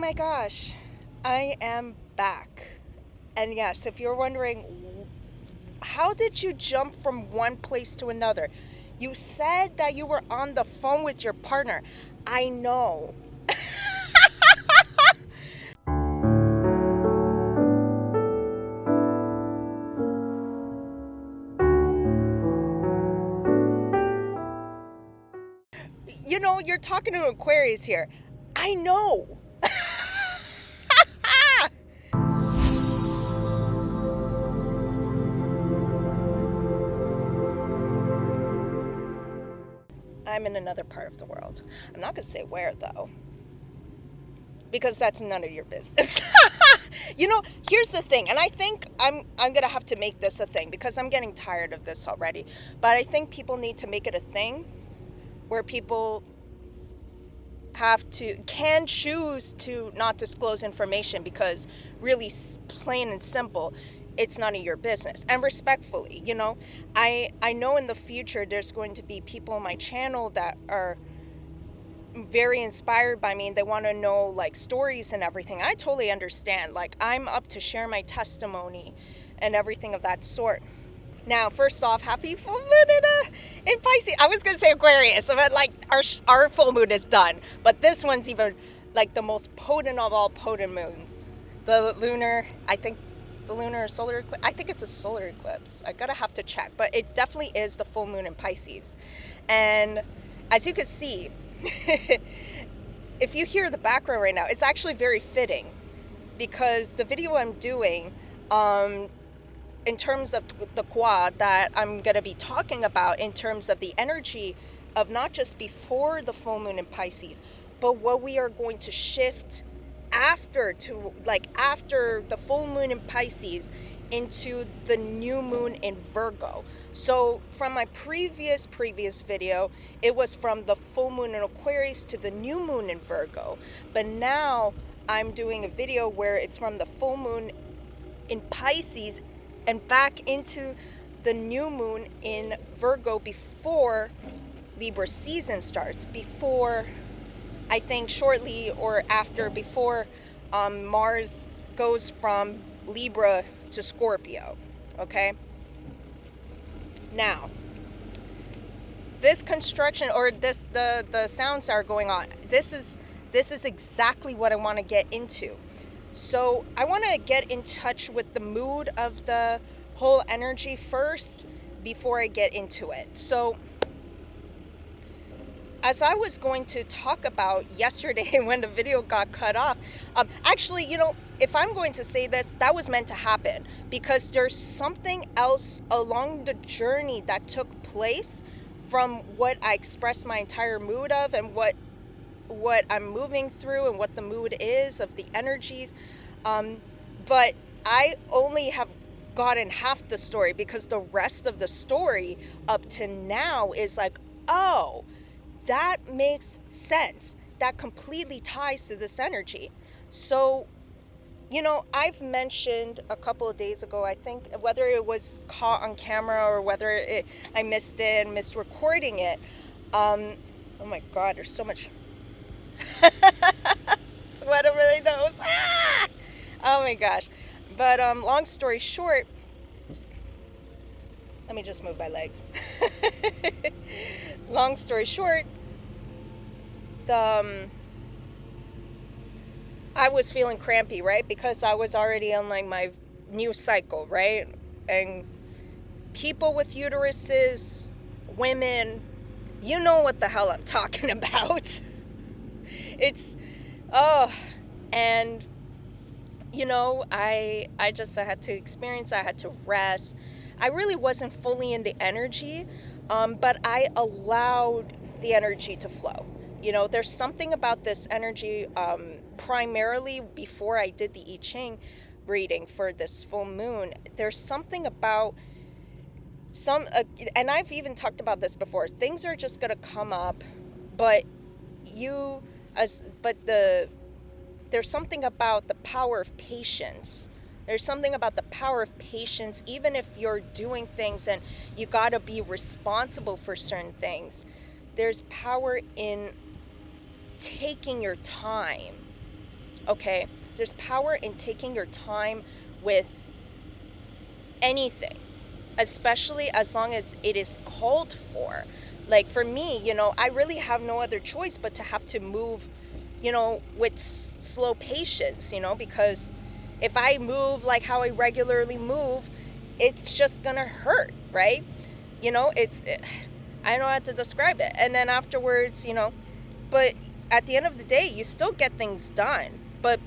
my gosh, I am back. And yes, if you're wondering, how did you jump from one place to another? You said that you were on the phone with your partner. I know. You know, you're talking to Aquarius here. I know. I'm in another part of the world. I'm not going to say where, though, because that's none of your business. You know, here's the thing, and I think I'm going to have to make this a thing because I'm getting tired of this already. But I think people need to make it a thing where people can choose to not disclose information because really plain and simple, it's none of your business. And respectfully, you know, I know in the future there's going to be people on my channel that are very inspired by me and they want to know like stories and everything. I totally understand. Like, I'm up to share my testimony and everything of that sort. Now, first off, happy full moon in Pisces. I was going to say Aquarius, but like our full moon is done. But this one's even like the most potent of all potent moons. The lunar, I think the lunar or solar eclipse. I think it's a solar eclipse. I gotta have to check. But it definitely is the full moon in Pisces. And as you can see, if you hear the background right now, it's actually very fitting because the video I'm doing, in terms of the Kua that I'm going to be talking about in terms of the energy of not just before the full moon in Pisces, but what we are going to shift after the full moon in Pisces into the new moon in Virgo. So from my previous video, it was from the full moon in Aquarius to the new moon in Virgo. But now I'm doing a video where it's from the full moon in Pisces and back into the new moon in Virgo before Libra season starts, before, I think shortly or after, before Mars goes from Libra to Scorpio, okay? Now, this construction or the sounds are going on. This is exactly what I want to get into. So I want to get in touch with the mood of the whole energy first before I get into it. So as I was going to talk about yesterday when the video got cut off, actually, you know, if I'm going to say this, that was meant to happen because there's something else along the journey that took place from what I expressed my entire mood of and what I'm moving through and what the mood is of the energies. But I only have gotten half the story because the rest of the story up to now is like, oh, that makes sense. That completely ties to this energy. So, you know, I've mentioned a couple of days ago, I think, whether it was caught on camera or whether I missed it and missed recording it. Oh my God, there's so much sweat over my nose. Ah! Oh my gosh. But long story short, let me just move my legs. Long story short, I was feeling crampy, right? Because I was already on like my new cycle, right? And people with uteruses, women, you know what the hell I'm talking about. It's, and you know, I had to experience, I had to rest. I really wasn't fully in the energy, but I allowed the energy to flow. You know, there's something about this energy, primarily before I did the I Ching reading for this full moon, there's something about and I've even talked about this before, things are just going to come up, but there's something about the power of patience. There's something about the power of patience, even if you're doing things and you got to be responsible for certain things. There's power in taking your time okay? There's power in taking your time with anything, especially as long as it is called for. Like for me, I really have no other choice but to have to move, with slow patience, because if I move like how I regularly move, it's just gonna hurt, right? I don't know how to describe it. And then afterwards, but at the end of the day, you still get things done. But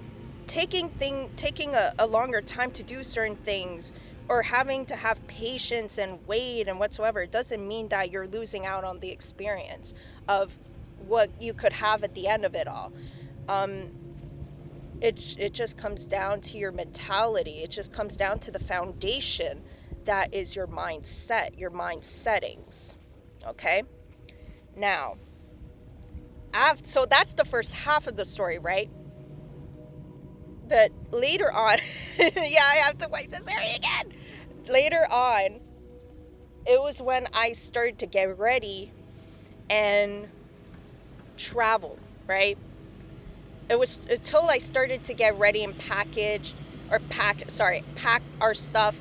taking a longer time to do certain things, or having to have patience and wait and whatsoever, it doesn't mean that you're losing out on the experience of what you could have at the end of it all. It just comes down to your mentality. It just comes down to the foundation that is your mindset, your mind settings. Okay? Now, so that's the first half of the story, right? But later on, yeah, I have to wipe this area again. Later on, it was when I started to get ready and travel, right? It was until I started to get ready and pack our stuff.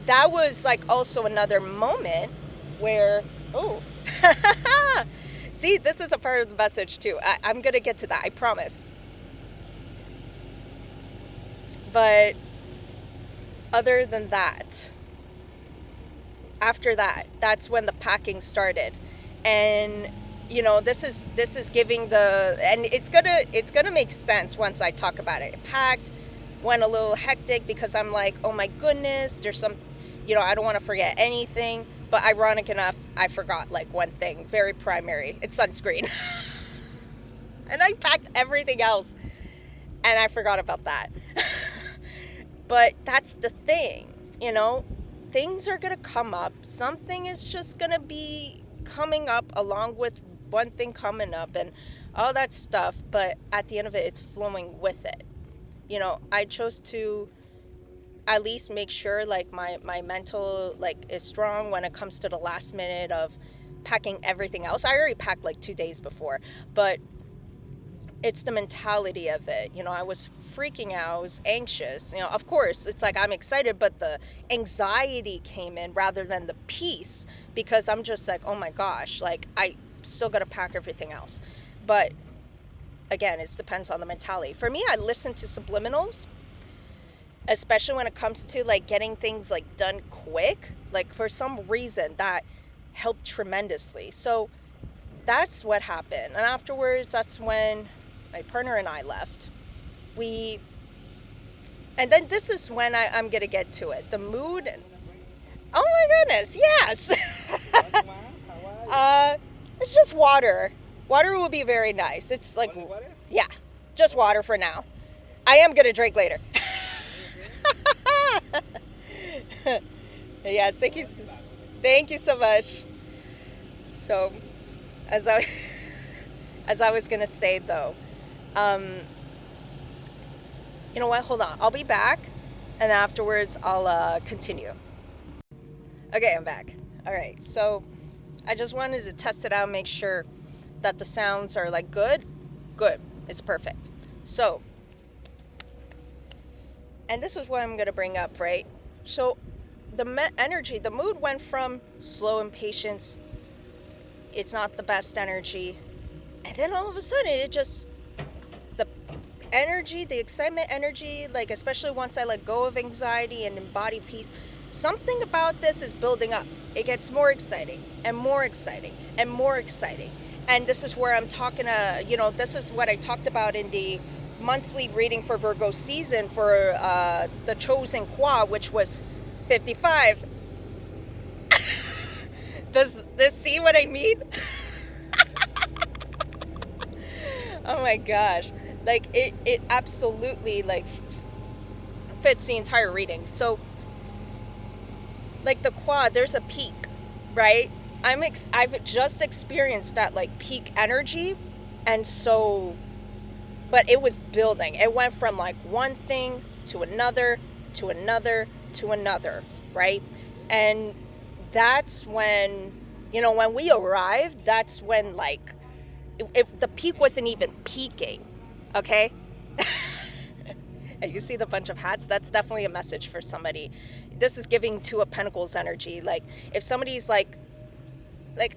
That was like also another moment where, see, this is a part of the message too. I'm going to get to that, I promise. But other than that, after that, that's when the packing started. And this is giving and it's gonna make sense once I talk about it. It packed, went a little hectic because I'm like, oh my goodness, there's some, I don't want to forget anything. But ironic enough, I forgot like one thing, very primary. It's sunscreen. And I packed everything else, and I forgot about that. But that's the thing, things are going to come up. Something is just going to be coming up along with one thing coming up and all that stuff. But at the end of it, it's flowing with it. I chose to at least make sure like my mental like is strong when it comes to the last minute of packing everything else. I already packed like 2 days before, but it's the mentality of it. I was freaking out. I was anxious. Of course, it's like I'm excited, but the anxiety came in rather than the peace, because I'm just like, oh my gosh, like I still got to pack everything else. But again, it depends on the mentality. For me, I listen to subliminals, especially when it comes to like getting things like done quick. Like for some reason that helped tremendously. So that's what happened. And afterwards, that's when my partner and I left. And then this is when I'm going to get to it. The mood. Oh my goodness, yes. It's just water. Water will be very nice. It's like, water? Yeah, just water for now. I am going to drink later. Yes, thank you. Thank you so much. So, as I was going to say though, you know what? Hold on. I'll be back, and afterwards I'll continue. Okay, I'm back. All right. So I just wanted to test it out, make sure that the sounds are like good. Good. It's perfect. So, and this is what I'm going to bring up, right? So the energy, the mood went from slow impatience. It's not the best energy. And then all of a sudden the energy, the excitement energy, like especially once I let go of anxiety and embody peace, something about this is building up. It gets more exciting and more exciting and more exciting. And this is where I'm talking this is what I talked about in the monthly reading for Virgo season for the chosen Kua, which was 55. Does this see what I mean? Oh my gosh. Like it absolutely like fits the entire reading. So like the Kua, there's a peak, right? I've just experienced that like peak energy, and so, but it was building. It went from like one thing to another, to another, to another, right? And that's when, when we arrived, that's when like, if the peak wasn't even peaking, okay? And you see the bunch of hats, that's definitely a message for somebody. This is giving Two of Pentacles energy. Like, if somebody's like,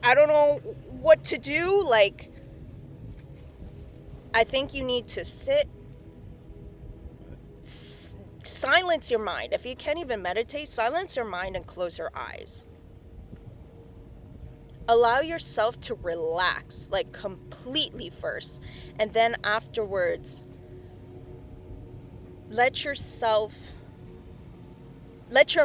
I don't know what to do, like, I think you need to sit, silence your mind. If you can't even meditate, silence your mind and close your eyes. Allow yourself to relax, like completely first. And then afterwards, let your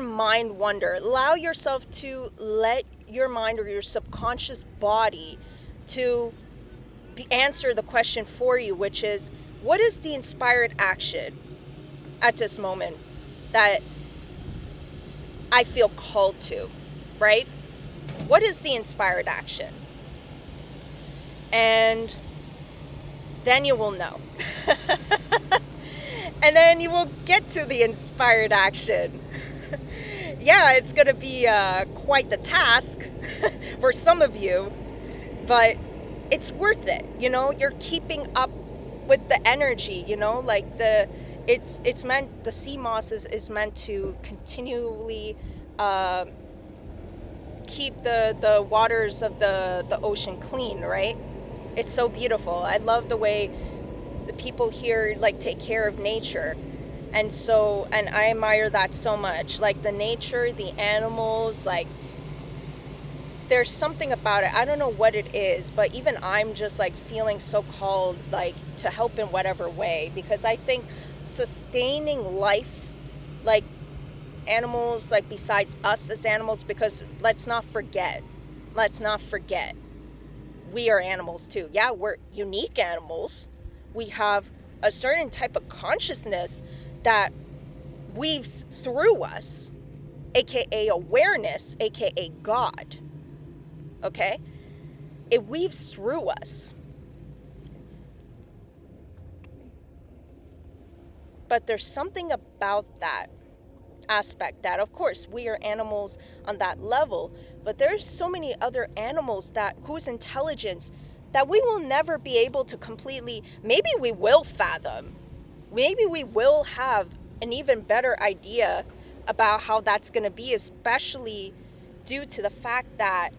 mind wander. Allow yourself to let your mind or your subconscious body to answer the question for you, which is, what is the inspired action at this moment that I feel called to, right? What is the inspired action? And then you will know. And then you will get to the inspired action. Yeah, it's going to be quite the task for some of you, but it's worth it. You know, you're keeping up with the energy, you know, like it's meant, the sea moss is meant to continually keep the waters of the ocean clean, right? It's so beautiful. I love the way the people here like take care of nature. And I admire that so much. Like the nature, the animals, like there's something about it. I don't know what it is, but even I'm just like feeling so called like to help in whatever way, because I think sustaining life, like animals, like besides us as animals, because let's not forget, we are animals too. Yeah, we're unique animals. We have a certain type of consciousness that weaves through us, aka awareness, aka God. Okay? It weaves through us. But there's something about that aspect that, of course, we are animals on that level, but there's so many other animals whose intelligence that we will never be able to completely, maybe we will fathom, maybe we will have an even better idea about how that's going to be, especially due to the fact that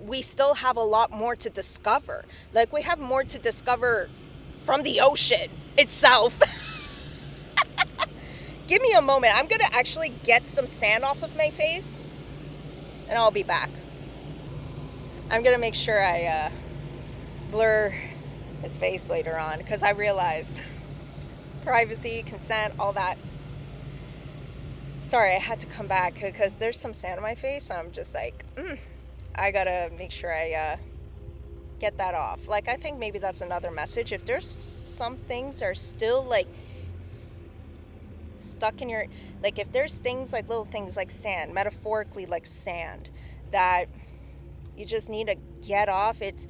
we still have a lot more to discover. Like, we have more to discover from the ocean itself. Give me a moment. I'm going to actually get some sand off of my face, and I'll be back. I'm going to make sure I blur his face later on, because I realize privacy, consent, all that. Sorry, I had to come back because there's some sand on my face, and I'm just like, I gotta make sure I get that off. Like, I think maybe that's another message. If there's some things are still like stuck in your, like if there's things like little things like sand, metaphorically like sand, that you just need to get off. It's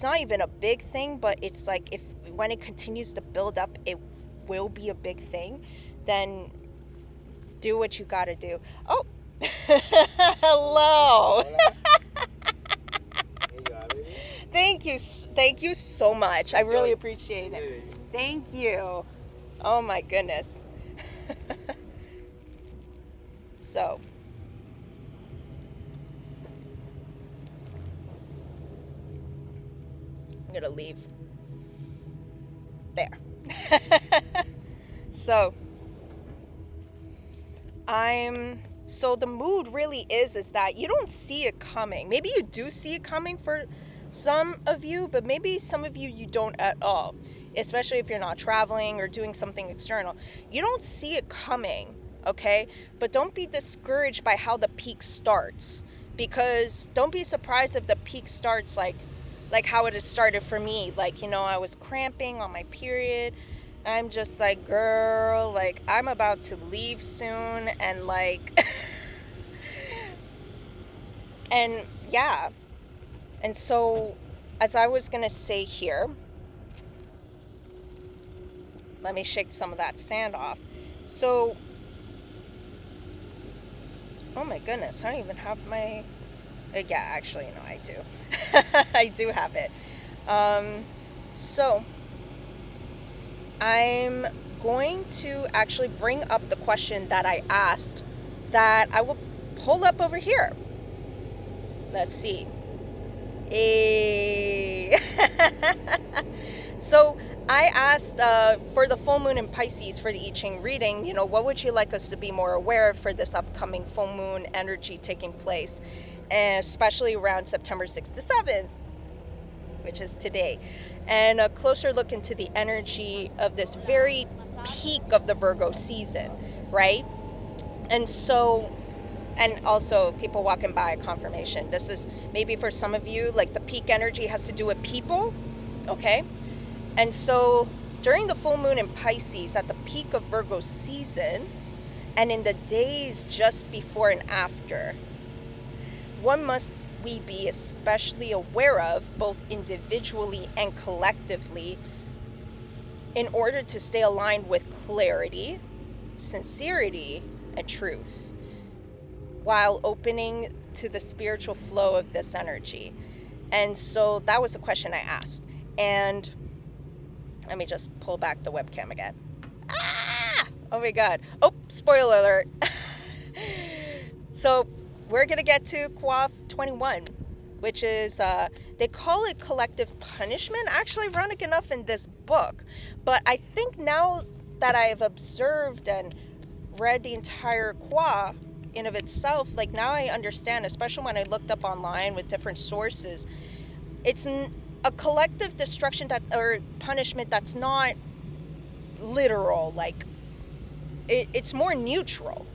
not even a big thing, but it's like when it continues to build up, it will be a big thing. Then do what you gotta do. Oh, hello. Thank you so much. I really appreciate it. Thank you. Oh my goodness. So, I'm gonna leave there. So the mood really is that you don't see it coming. Maybe you do see it coming for some of you, but maybe some of you don't at all, especially if you're not traveling or doing something external. You don't see it coming, okay? But don't be discouraged by how the peak starts, because don't be surprised if the peak starts like how it had started for me. Like, you know, I was cramping on my period. I'm just like, girl, like, I'm about to leave soon, and like, and yeah. And so, as I was gonna say here, let me shake some of that sand off. So, oh my goodness, I don't even have my, yeah, actually, no, I do. I do have it. So I'm going to actually bring up the question that I asked, that I will pull up over here. Let's see. So I asked for the full moon in Pisces for the I Ching reading, what would you like us to be more aware of for this upcoming full moon energy taking place, and especially around September 6th to 7th, which is today, and a closer look into the energy of this very peak of the Virgo season, right? And so, and also people walking by, confirmation. This is maybe for some of you, like the peak energy has to do with people, okay? And so during the full moon in Pisces, at the peak of Virgo season, and in the days just before and after, what must we be especially aware of, both individually and collectively, in order to stay aligned with clarity, sincerity, and truth, while opening to the spiritual flow of this energy? And so that was the question I asked. And let me just pull back the webcam again. Oh my God. Oh, spoiler alert. So we're going to get to Kua 21, which is, they call it collective punishment. Actually, ironic enough in this book. But I think now that I've observed and read the entire Kua in of itself, like now I understand, especially when I looked up online with different sources, it's a collective destruction or punishment that's not literal. Like it's more neutral,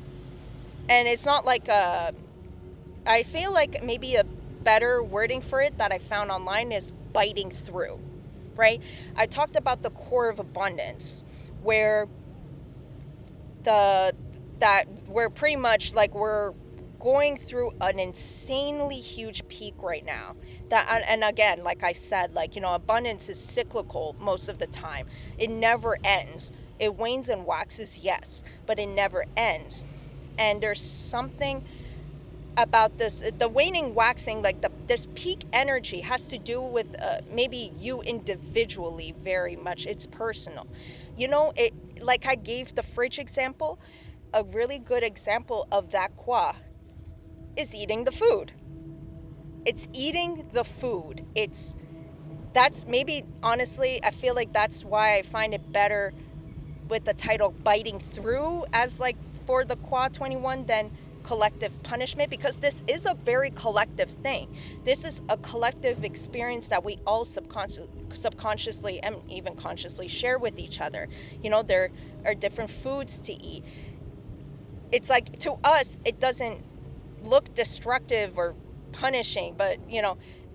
and it's not like I feel like maybe a better wording for it that I found online is biting through, right? I talked about the core of abundance, where we're pretty much like we're going through an insanely huge peak right now. And again, like I said, abundance is cyclical most of the time. It never ends. It wanes and waxes, yes, but it never ends. And there's something about this, the waning, waxing, this peak energy has to do with maybe you individually very much. It's personal. Like I gave the fridge example, a really good example of that Kua is eating the food. It's eating the food. That's maybe, honestly, I feel like that's why I find it better with the title biting through as for the Kua 21 than collective punishment, because this is a very collective thing. This is a collective experience that we all subconsciously and even consciously share with each other. There are different foods to eat. It's like, to us, it doesn't look destructive or punishing, but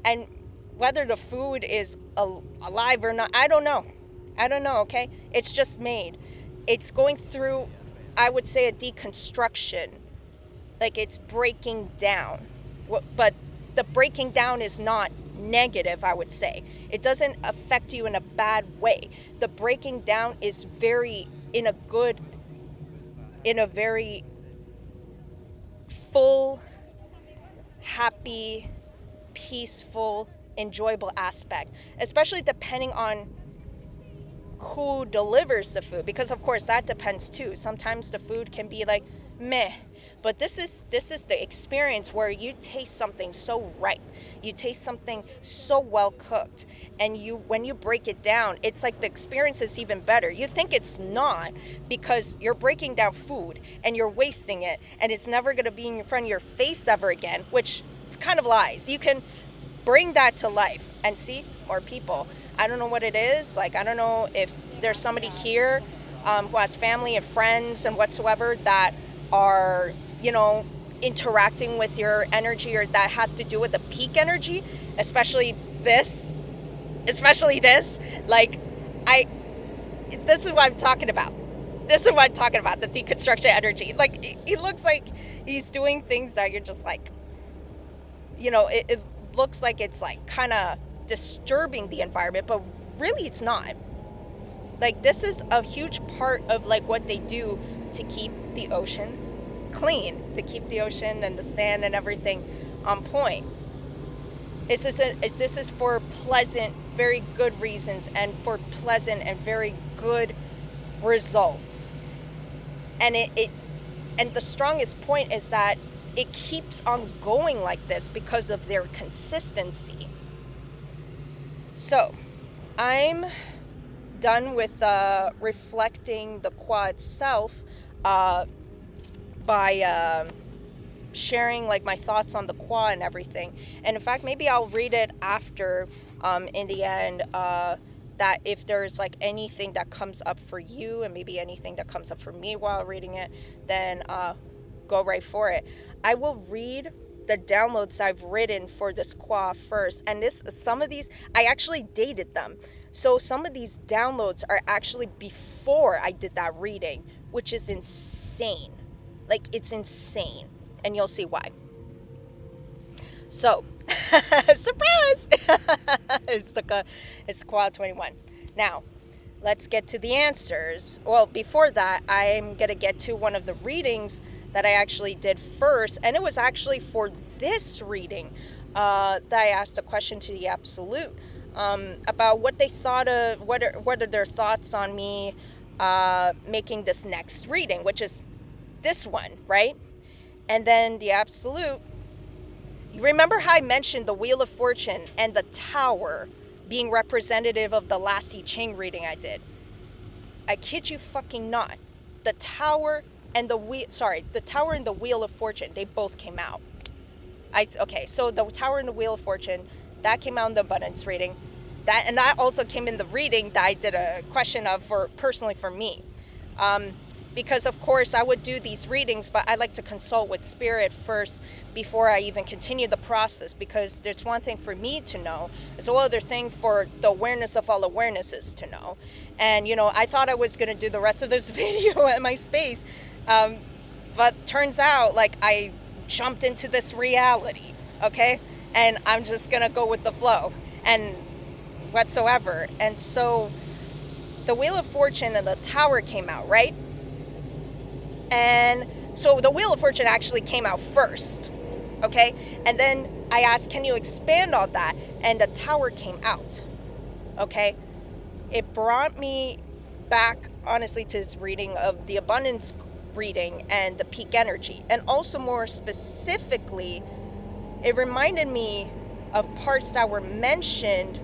and whether the food is alive or not, I don't know, okay? It's just made. It's going through, I would say, a deconstruction. Like it's breaking down. But the breaking down is not negative, I would say. It doesn't affect you in a bad way. The breaking down is in a very full, happy, peaceful, enjoyable aspect, especially depending on who delivers the food, because of course that depends too. Sometimes the food can be like meh, but this is the experience where you taste something so ripe, you taste something so well cooked, and when you break it down, it's like the experience is even better. You think it's not, because you're breaking down food and you're wasting it, and it's never going to be in front of your face ever again, which it's kind of lies. You can bring that to life and see more people. I don't know what it is. I don't know if there's somebody here who has family and friends and whatsoever that are, interacting with your energy, or that has to do with the peak energy, especially this. This is what I'm talking about. The deconstruction energy. It looks like he's doing things that you're just like, it looks like it's kind of disturbing the environment, but really it's not. This is a huge part of what they do to keep the ocean clean, to keep the ocean and the sand and everything on point. This is for pleasant very good reasons and for pleasant and very good results. And and the strongest point is that it keeps on going like this because of their consistency. So I'm done with reflecting the Kua itself by sharing like my thoughts on the Kua and everything. And in fact, maybe I'll read it after in the end, that if there's like anything that comes up for you and maybe anything that comes up for me while reading it, then go right for it. I will read the downloads I've written for this Kua first, and some of these I actually dated them. So some of these downloads are actually before I did that reading, which is insane. Like, it's insane, and you'll see why. So, surprise! It's Kua 21. Now, let's get to the answers. Well, before that, I'm gonna get to one of the readings that I actually did first, and it was actually for this reading that I asked a question to the Absolute about what they thought of, what are their thoughts on me making this next reading, which is this one, right? And then the Absolute, you remember how I mentioned the Wheel of Fortune and the Tower being representative of the last I Ching reading I did? I kid you fucking not. The Tower and the Wheel of Fortune, they both came out. So the Tower and the Wheel of Fortune, that came out in the abundance reading. That also came in the reading that I did a question of personally for me. Because of course I would do these readings, but I like to consult with Spirit first before I even continue the process, because there's one thing for me to know, there's another thing for the awareness of all awarenesses to know. And I thought I was going to do the rest of this video at my space, but turns out like I jumped into this reality, okay? And I'm just going to go with the flow and whatsoever. And so the Wheel of Fortune and the Tower came out, right? And so the Wheel of Fortune actually came out first, okay? And then I asked, can you expand on that? And the Tower came out, okay? It brought me back, honestly, to this reading of the abundance reading and the peak energy. And also more specifically, it reminded me of parts that were mentioned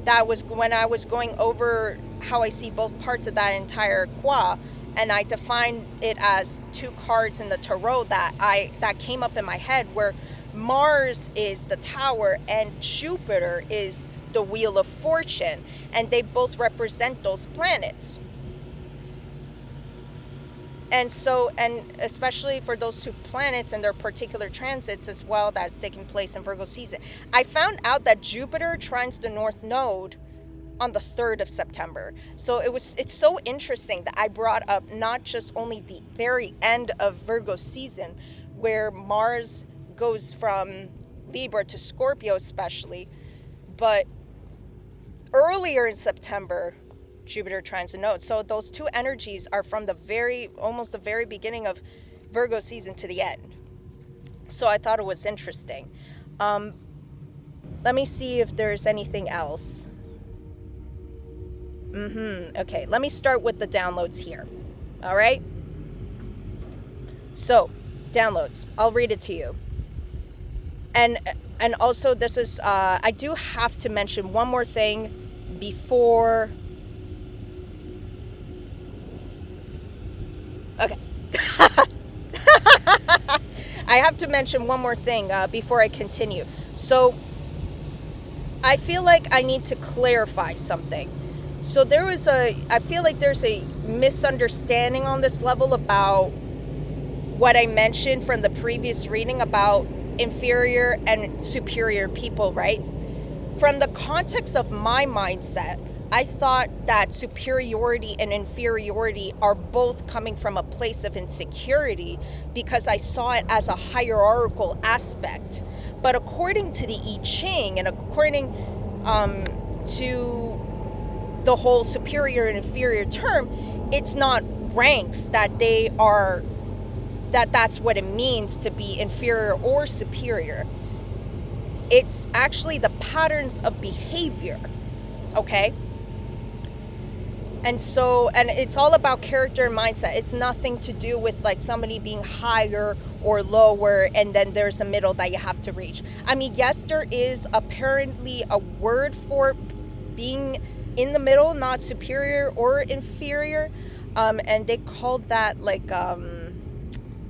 that was when I was going over how I see both parts of that entire Kua, and I defined it as two cards in the tarot that came up in my head, where Mars is the Tower and Jupiter is the Wheel of Fortune, and they both represent those planets. And so, and especially for those two planets and their particular transits as well that's taking place in Virgo season. I found out that Jupiter trines the North Node on the 3rd of September. So it's so interesting that I brought up not just only the very end of Virgo season, where Mars goes from Libra to Scorpio especially, but earlier in September, Jupiter trines the node. So those two energies are from almost the very beginning of Virgo season to the end. So I thought it was interesting. Let me see if there's anything else. Okay, let me start with the downloads here. All right? So, downloads. I'll read it to you. And also, this is, I do have to mention one more thing before... Okay. I have to mention one more thing before I continue. So, I feel like I need to clarify something. So I feel like there's a misunderstanding on this level about what I mentioned from the previous reading about inferior and superior people, right? From the context of my mindset, I thought that superiority and inferiority are both coming from a place of insecurity because I saw it as a hierarchical aspect. But according to the I Ching and according to the whole superior and inferior term, it's not ranks that's what it means to be inferior or superior. It's actually the patterns of behavior, okay? And so, and it's all about character and mindset. It's nothing to do with like somebody being higher or lower, and then there's a middle that you have to reach. I mean, yes, there is apparently a word for being in the middle, not superior or inferior. And they called that like,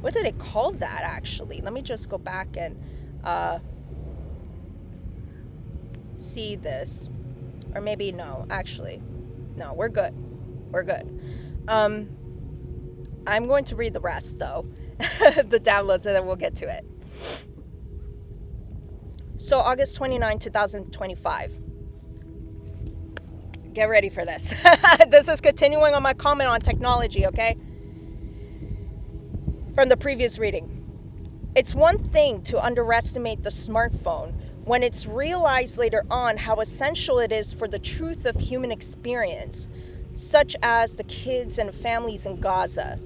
what do they call that actually? Let me just go back and see this. Or maybe no, actually. No, we're good. We're good. I'm going to read the rest, though. The downloads, and then we'll get to it. So, August 29, 2025. Get ready for this. This is continuing on my comment on technology, okay? From the previous reading. It's one thing to underestimate the smartphone when it's realized later on how essential it is for the truth of human experience, such as the kids and families in Gaza.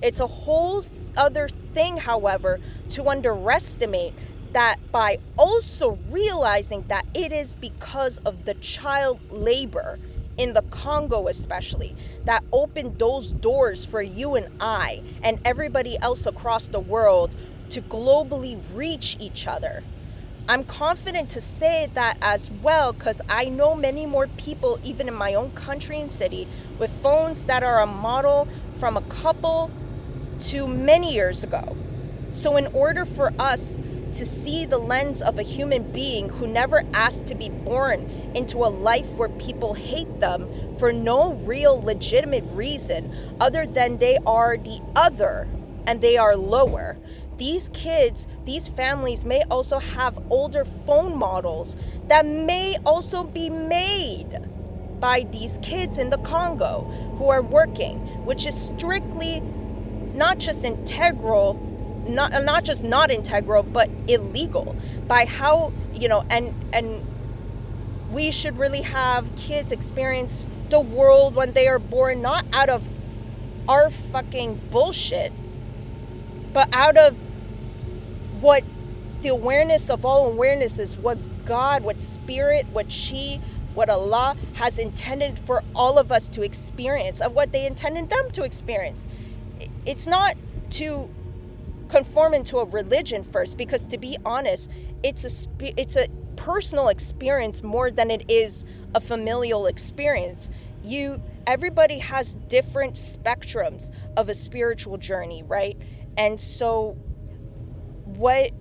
It's a whole other thing, however, to underestimate that by also realizing that it is because of the child labor in the Congo especially that opened those doors for you and I and everybody else across the world to globally reach each other. I'm confident to say that as well because I know many more people, even in my own country and city, with phones that are a model from a couple to many years ago. So in order for us to see the lens of a human being who never asked to be born into a life where people hate them for no real legitimate reason other than they are the other and they are lower, these kids, these families may also have older phone models that may also be made by these kids in the Congo who are working, which is strictly not just integral, not just not integral, but illegal by how, and we should really have kids experience the world when they are born, not out of our fucking bullshit, but out of what the awareness of all awareness is, what God, what Spirit, what Chi, what Allah has intended for all of us to experience, of what they intended them to experience. It's not to conform into a religion first, because to be honest, it's a personal experience more than it is a familial experience. Everybody has different spectrums of a spiritual journey, right? And so what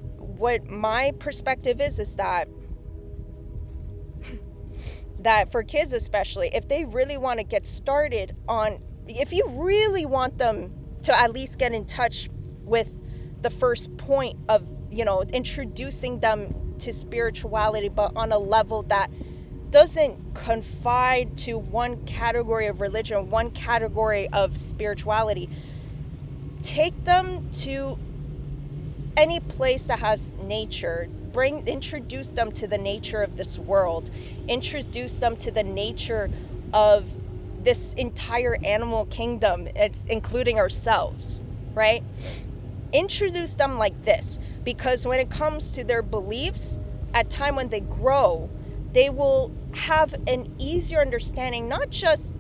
my perspective is that for kids especially, if they really want to get started on, if you really want them to at least get in touch with the first point of, introducing them to spirituality, but on a level that doesn't confide to one category of religion, one category of spirituality, take them to any place that has nature. Introduce them to the nature of this world. Introduce them to the nature of this entire animal kingdom. It's including ourselves, right? Introduce them like this, because when it comes to their beliefs, at time when they grow, they will have an easier understanding, not just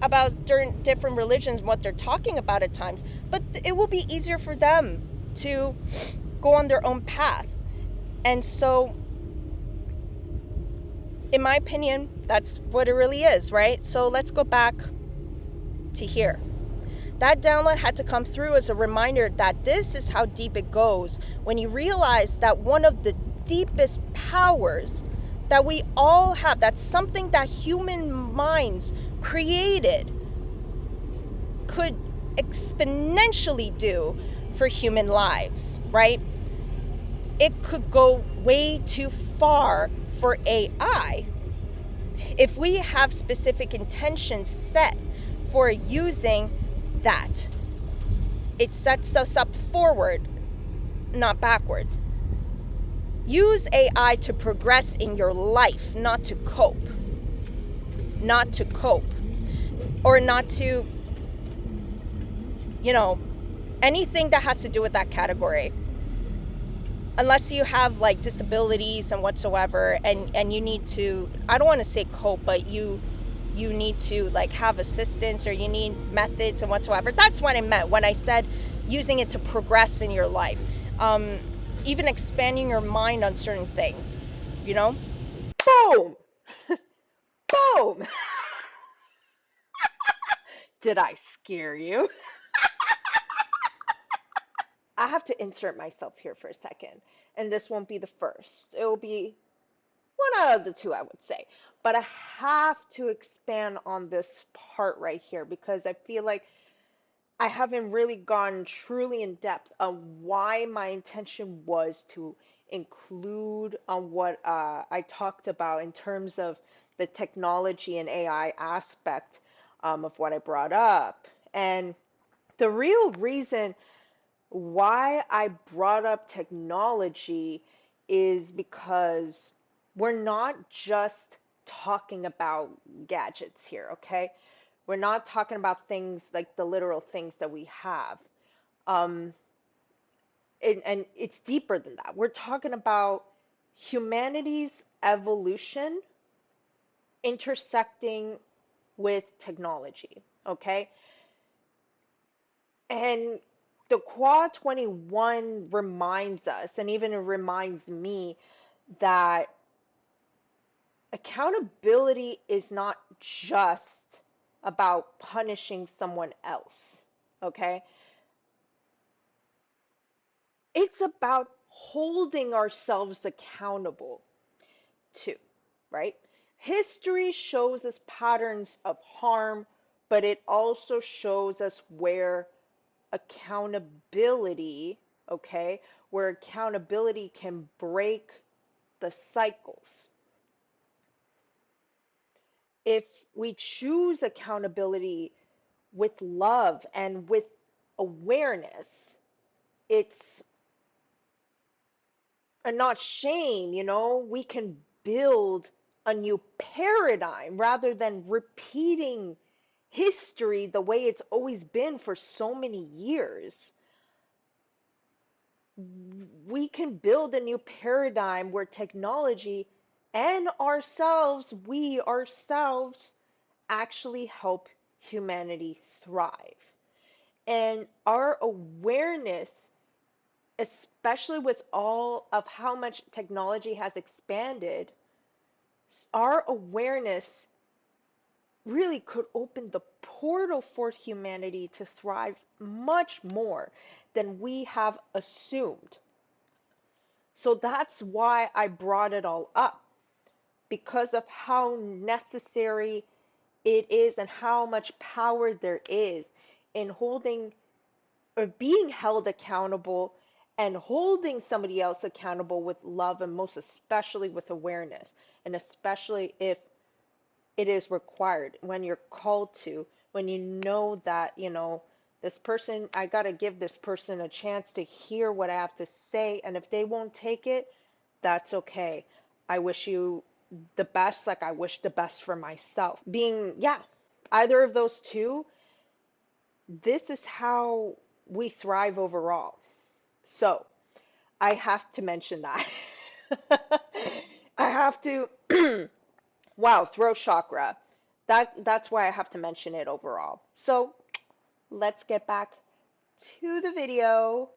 about different religions, what they're talking about at times, but it will be easier for them to go on their own path. And so, in my opinion, that's what it really is, right? So let's go back to here. That download had to come through as a reminder that this is how deep it goes when you realize that one of the deepest powers that we all have, that's something that human minds created, could exponentially do for human lives, right? It could go way too far for AI. If we have specific intentions set for using that, it sets us up forward, not backwards. Use AI to progress in your life, not to cope. Not to cope. Or not to, anything that has to do with that category. unless you have like disabilities and whatsoever, and you need to, I don't want to say cope, but you need to like have assistance, or you need methods and whatsoever. That's what I meant when I said using it to progress in your life, even expanding your mind on certain things, you know. Boom! Boom! Did I scare you? I have to insert myself here for a second, and this won't be the first. It will be one out of the two, I would say. But I have to expand on this part right here because I feel like I haven't really gone truly in depth on why my intention was to include on what I talked about in terms of the technology and AI aspect of what I brought up. And the real reason why I brought up technology is because we're not just talking about gadgets here, okay? We're not talking about things like the literal things that we have. Um, and it's deeper than that. We're talking about humanity's evolution intersecting with technology, okay? And the Qua 21 reminds us, and even it reminds me, that accountability is not just about punishing someone else, okay? It's about holding ourselves accountable too, right? History shows us patterns of harm, but it also shows us where accountability, okay, where accountability can break the cycles. If we choose accountability with love and with awareness, it's and not shame, we can build a new paradigm rather than repeating history the way it's always been for so many years. We can build a new paradigm where technology and we ourselves actually help humanity thrive. And our awareness, especially with all of how much technology has expanded, our awareness really could open the portal for humanity to thrive much more than we have assumed. So that's why I brought it all up, because of how necessary it is and how much power there is in holding or being held accountable and holding somebody else accountable with love, and most especially with awareness, and especially if it is required, when you're called to, when you know that, this person, I got to give this person a chance to hear what I have to say, and if they won't take it, that's okay. I wish you the best, like I wish the best for myself. Being, yeah, either of those two, this is how we thrive overall. So, I have to mention that. I have to, wow, throat chakra. That's why I have to mention it overall. So, let's get back to the video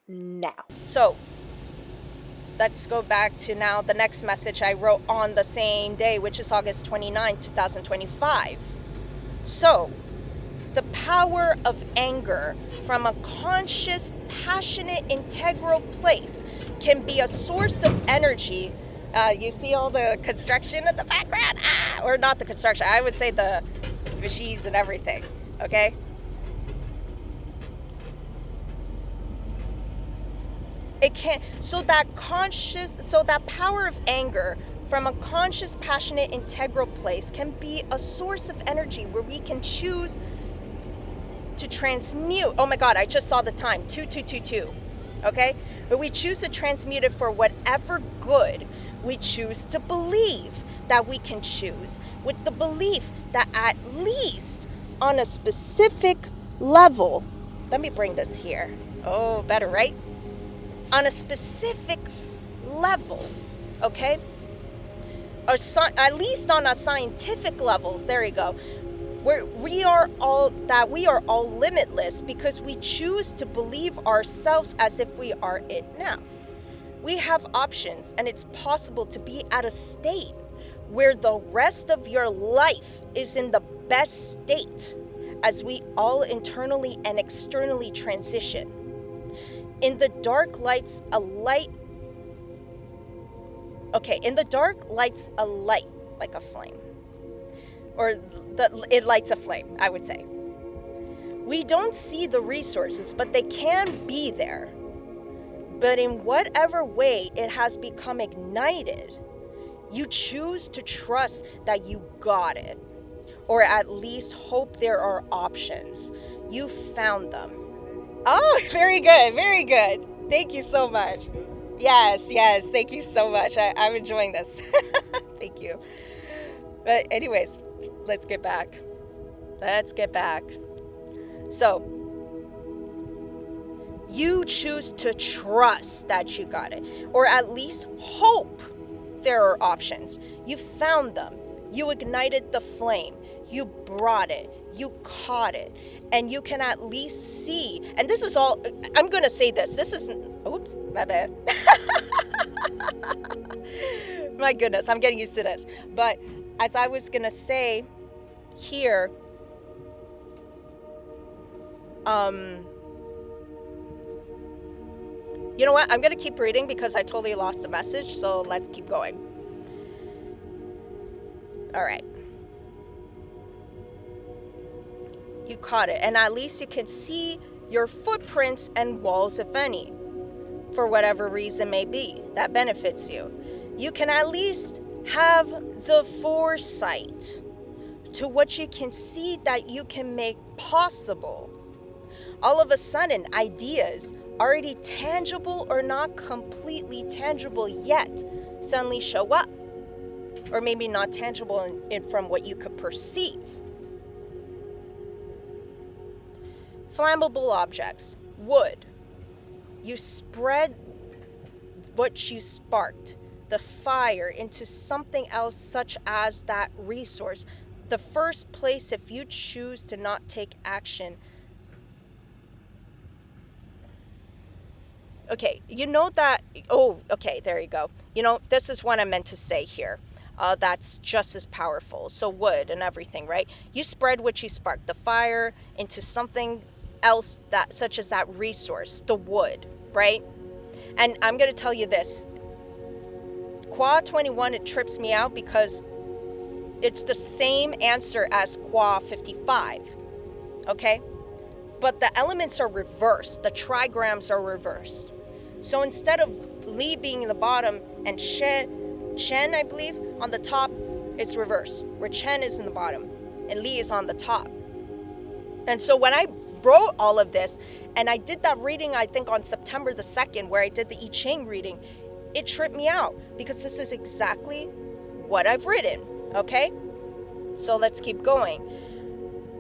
now. So let's go back to now the next message I wrote on the same day, which is August 29, 2025. So, the power of anger from a conscious, passionate, integral place can be a source of energy. You see all the construction in the background? Or not the construction, I would say the machines and everything, okay? It can, so that power of anger from a conscious, passionate, integral place can be a source of energy where we can choose to transmute. Oh my God, I just saw the time, 2222, okay? But we choose to transmute it for whatever good we choose to believe that we can choose, with the belief that at least on a specific level, let me bring this here. Oh, better, right? on a specific level, okay? Or at least on a scientific levels, there you go, where we are all limitless because we choose to believe ourselves as if we are it now. We have options, and it's possible to be at a state where the rest of your life is in the best state as we all internally and externally transition. In the dark lights a light. Okay, in the dark lights a light like a flame. Or it lights a flame, I would say. We don't see the resources, but they can be there. But in whatever way it has become ignited, you choose to trust that you got it. Or at least hope there are options. You found them. Oh, very good, very good. Thank you so much. Yes, thank you so much. I'm enjoying this. Thank you. But anyways, let's get back. So, you choose to trust that you got it, or at least hope there are options. You found them. You ignited the flame. You brought it. You caught it. And you can at least see, and this is all, I'm going to say this. This is, oops, my bad. My goodness, I'm getting used to this. But as I was going to say here, you know what? I'm going to keep reading because I totally lost the message. So let's keep going. All right. You caught it. And at least you can see your footprints and walls, if any, for whatever reason may be. That benefits you. You can at least have the foresight to what you can see that you can make possible. All of a sudden, ideas already tangible or not completely tangible yet suddenly show up, or maybe not tangible from what you could perceive. Flammable objects, wood. You spread what you sparked, the fire, into something else, such as that resource. The first place, if you choose to not take action. Okay, you know that, oh, okay, there you go. You know, this is what I meant to say here. That's just as powerful. So wood and everything, right? You spread what you spark, the fire, into something else, that such as that resource, the wood, right? And I'm going to tell you this. Kua 21, it trips me out because it's the same answer as Kua 55, okay? But the elements are reversed. The trigrams are reversed. So instead of Li being in the bottom and Chen, I believe, on the top, it's reversed, where Chen is in the bottom and Li is on the top. And so when I wrote all of this, and I did that reading, I think on September the 2nd, where I did the I Ching reading, it tripped me out because this is exactly what I've written, okay? So let's keep going.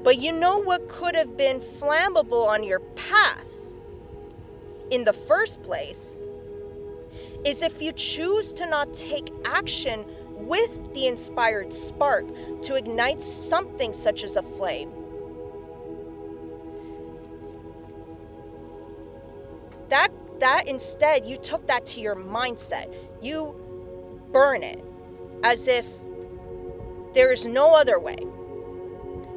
But you know what could have been flammable on your path in the first place is if you choose to not take action with the inspired spark to ignite something such as a flame. That instead, you took that to your mindset. You burn it as if there is no other way.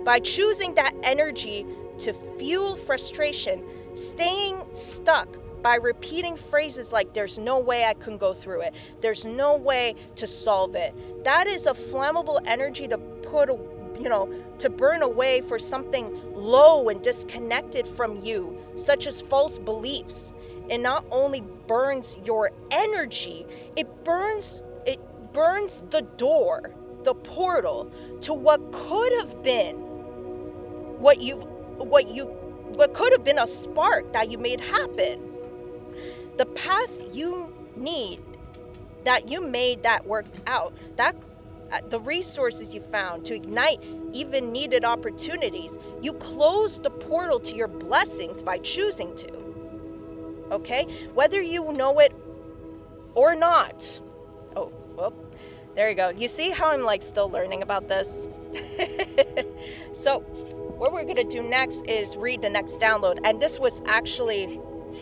By choosing that energy to fuel frustration, staying stuck by repeating phrases like, there's no way I can go through it, there's no way to solve it. That is a flammable energy to to burn away for something low and disconnected from you, such as false beliefs. It not only burns your energy, it burns the door, the portal to what could have been what could have been a spark that you made happen. The path you need, that you made, that worked out, that the resources you found to ignite even needed opportunities, you closed the portal to your blessings by choosing to. okay? Whether you know it or not. Oh, well, there you go. You see how I'm like still learning about this? So what we're gonna do next is read the next download. And this was actually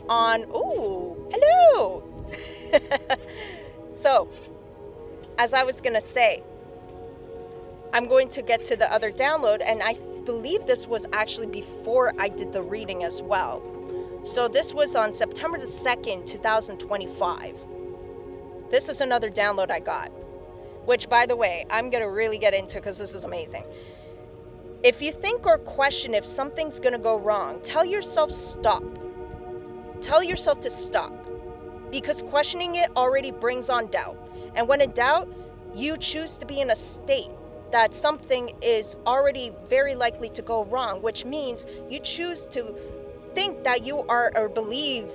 on, ooh, hello. So, as I was gonna say, I'm going to get to the other download, and I believe this was actually before I did the reading as well. So this was on September the 2nd, 2025. This is another download I got, which, by the way, I'm going to really get into because this is amazing. If you think or question if something's going to go wrong, tell yourself stop. Tell yourself to stop, because questioning it already brings on doubt. And when in doubt, you choose to be in a state that something is already very likely to go wrong, which means you choose to think that you are, or believe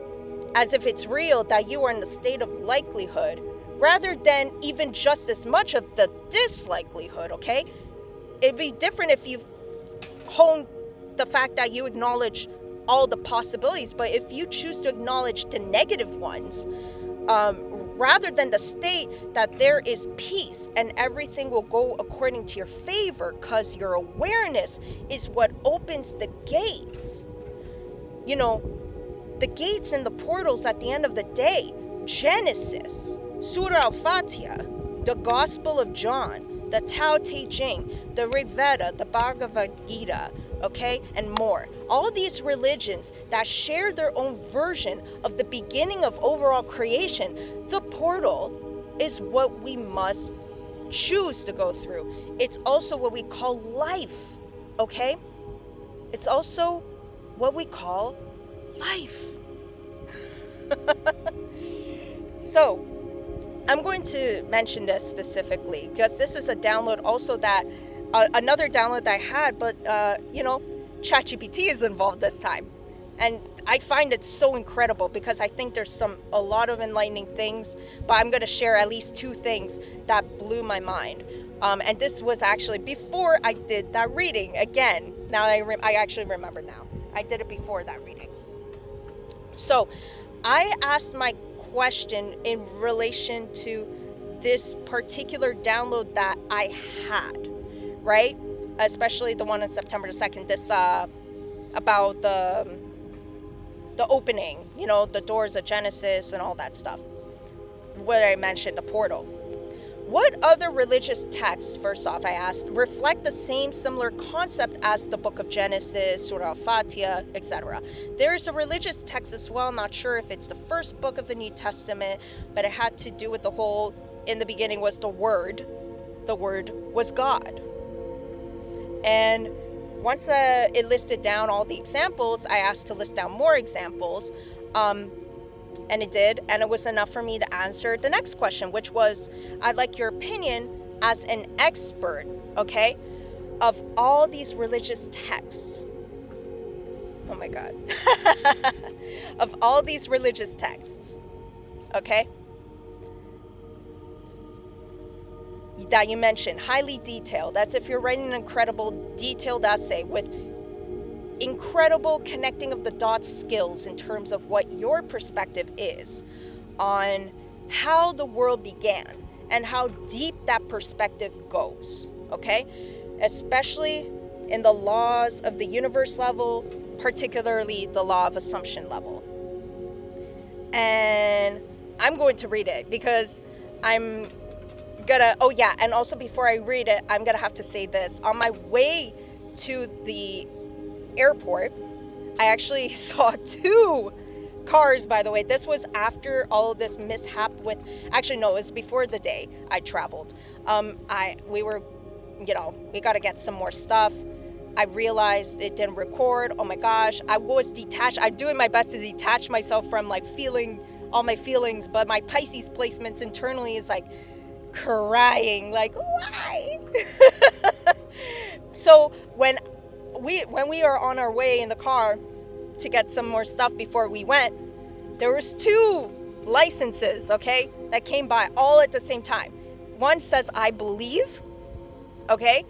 as if it's real, that you are in the state of likelihood, rather than even just as much of the dislikelihood, okay? It'd be different if you hone the fact that you acknowledge all the possibilities, but if you choose to acknowledge the negative ones, rather than the state that there is peace and everything will go according to your favor, because your awareness is what opens the gates. You know, the gates and the portals at the end of the day. Genesis, Surah Al-Fatiha, the Gospel of John, the Tao Te Ching, the Rig Veda, the Bhagavad Gita, okay, and more. All these religions that share their own version of the beginning of overall creation, the portal is what we must choose to go through. It's also what we call life, okay? It's also what we call life. So, I'm going to mention this specifically because this is a download also that, another download that I had, but, ChatGPT is involved this time. And I find it so incredible because I think there's a lot of enlightening things, but I'm going to share at least 2 things that blew my mind. And this was actually before I did that reading. Again, now I actually remember now. I did it before that reading. So I asked my question in relation to this particular download that I had, right? Especially the one on September the 2nd, this about the opening, the doors of Genesis and all that stuff. What I mentioned, the portal. What other religious texts, first off, I asked, reflect the same similar concept as the book of Genesis, Surah Al-Fatiha, etc.? There's a religious text as well, not sure if it's the first book of the New Testament, but it had to do with the whole, in the beginning was the Word was God. And once it listed down all the examples, I asked to list down more examples, and it did, and it was enough for me to answer the next question, which was, I'd like your opinion as an expert, okay, of all these religious texts. Oh my God. Of all these religious texts, okay, that you mentioned, highly detailed. That's if you're writing an incredible detailed essay with incredible connecting of the dots skills in terms of what your perspective is on how the world began and how deep that perspective goes, okay? Especially in the laws of the universe level, particularly the law of assumption level. And I'm going to read it because I'm gonna, oh yeah, and also before I read it, I'm gonna have to say this. On my way to the airport, I actually saw 2 cars, by the way. This was after all of this mishap with, actually no, it was before the day I traveled. We were, we got to get some more stuff. I realized it didn't record. Oh my gosh, I was detached. I'm doing my best to detach myself from like feeling all my feelings, but my Pisces placements internally is like crying, like, why? So when we are on our way in the car to get some more stuff before we went, there was 2 licenses, okay, that came by all at the same time. One says, I believe, okay,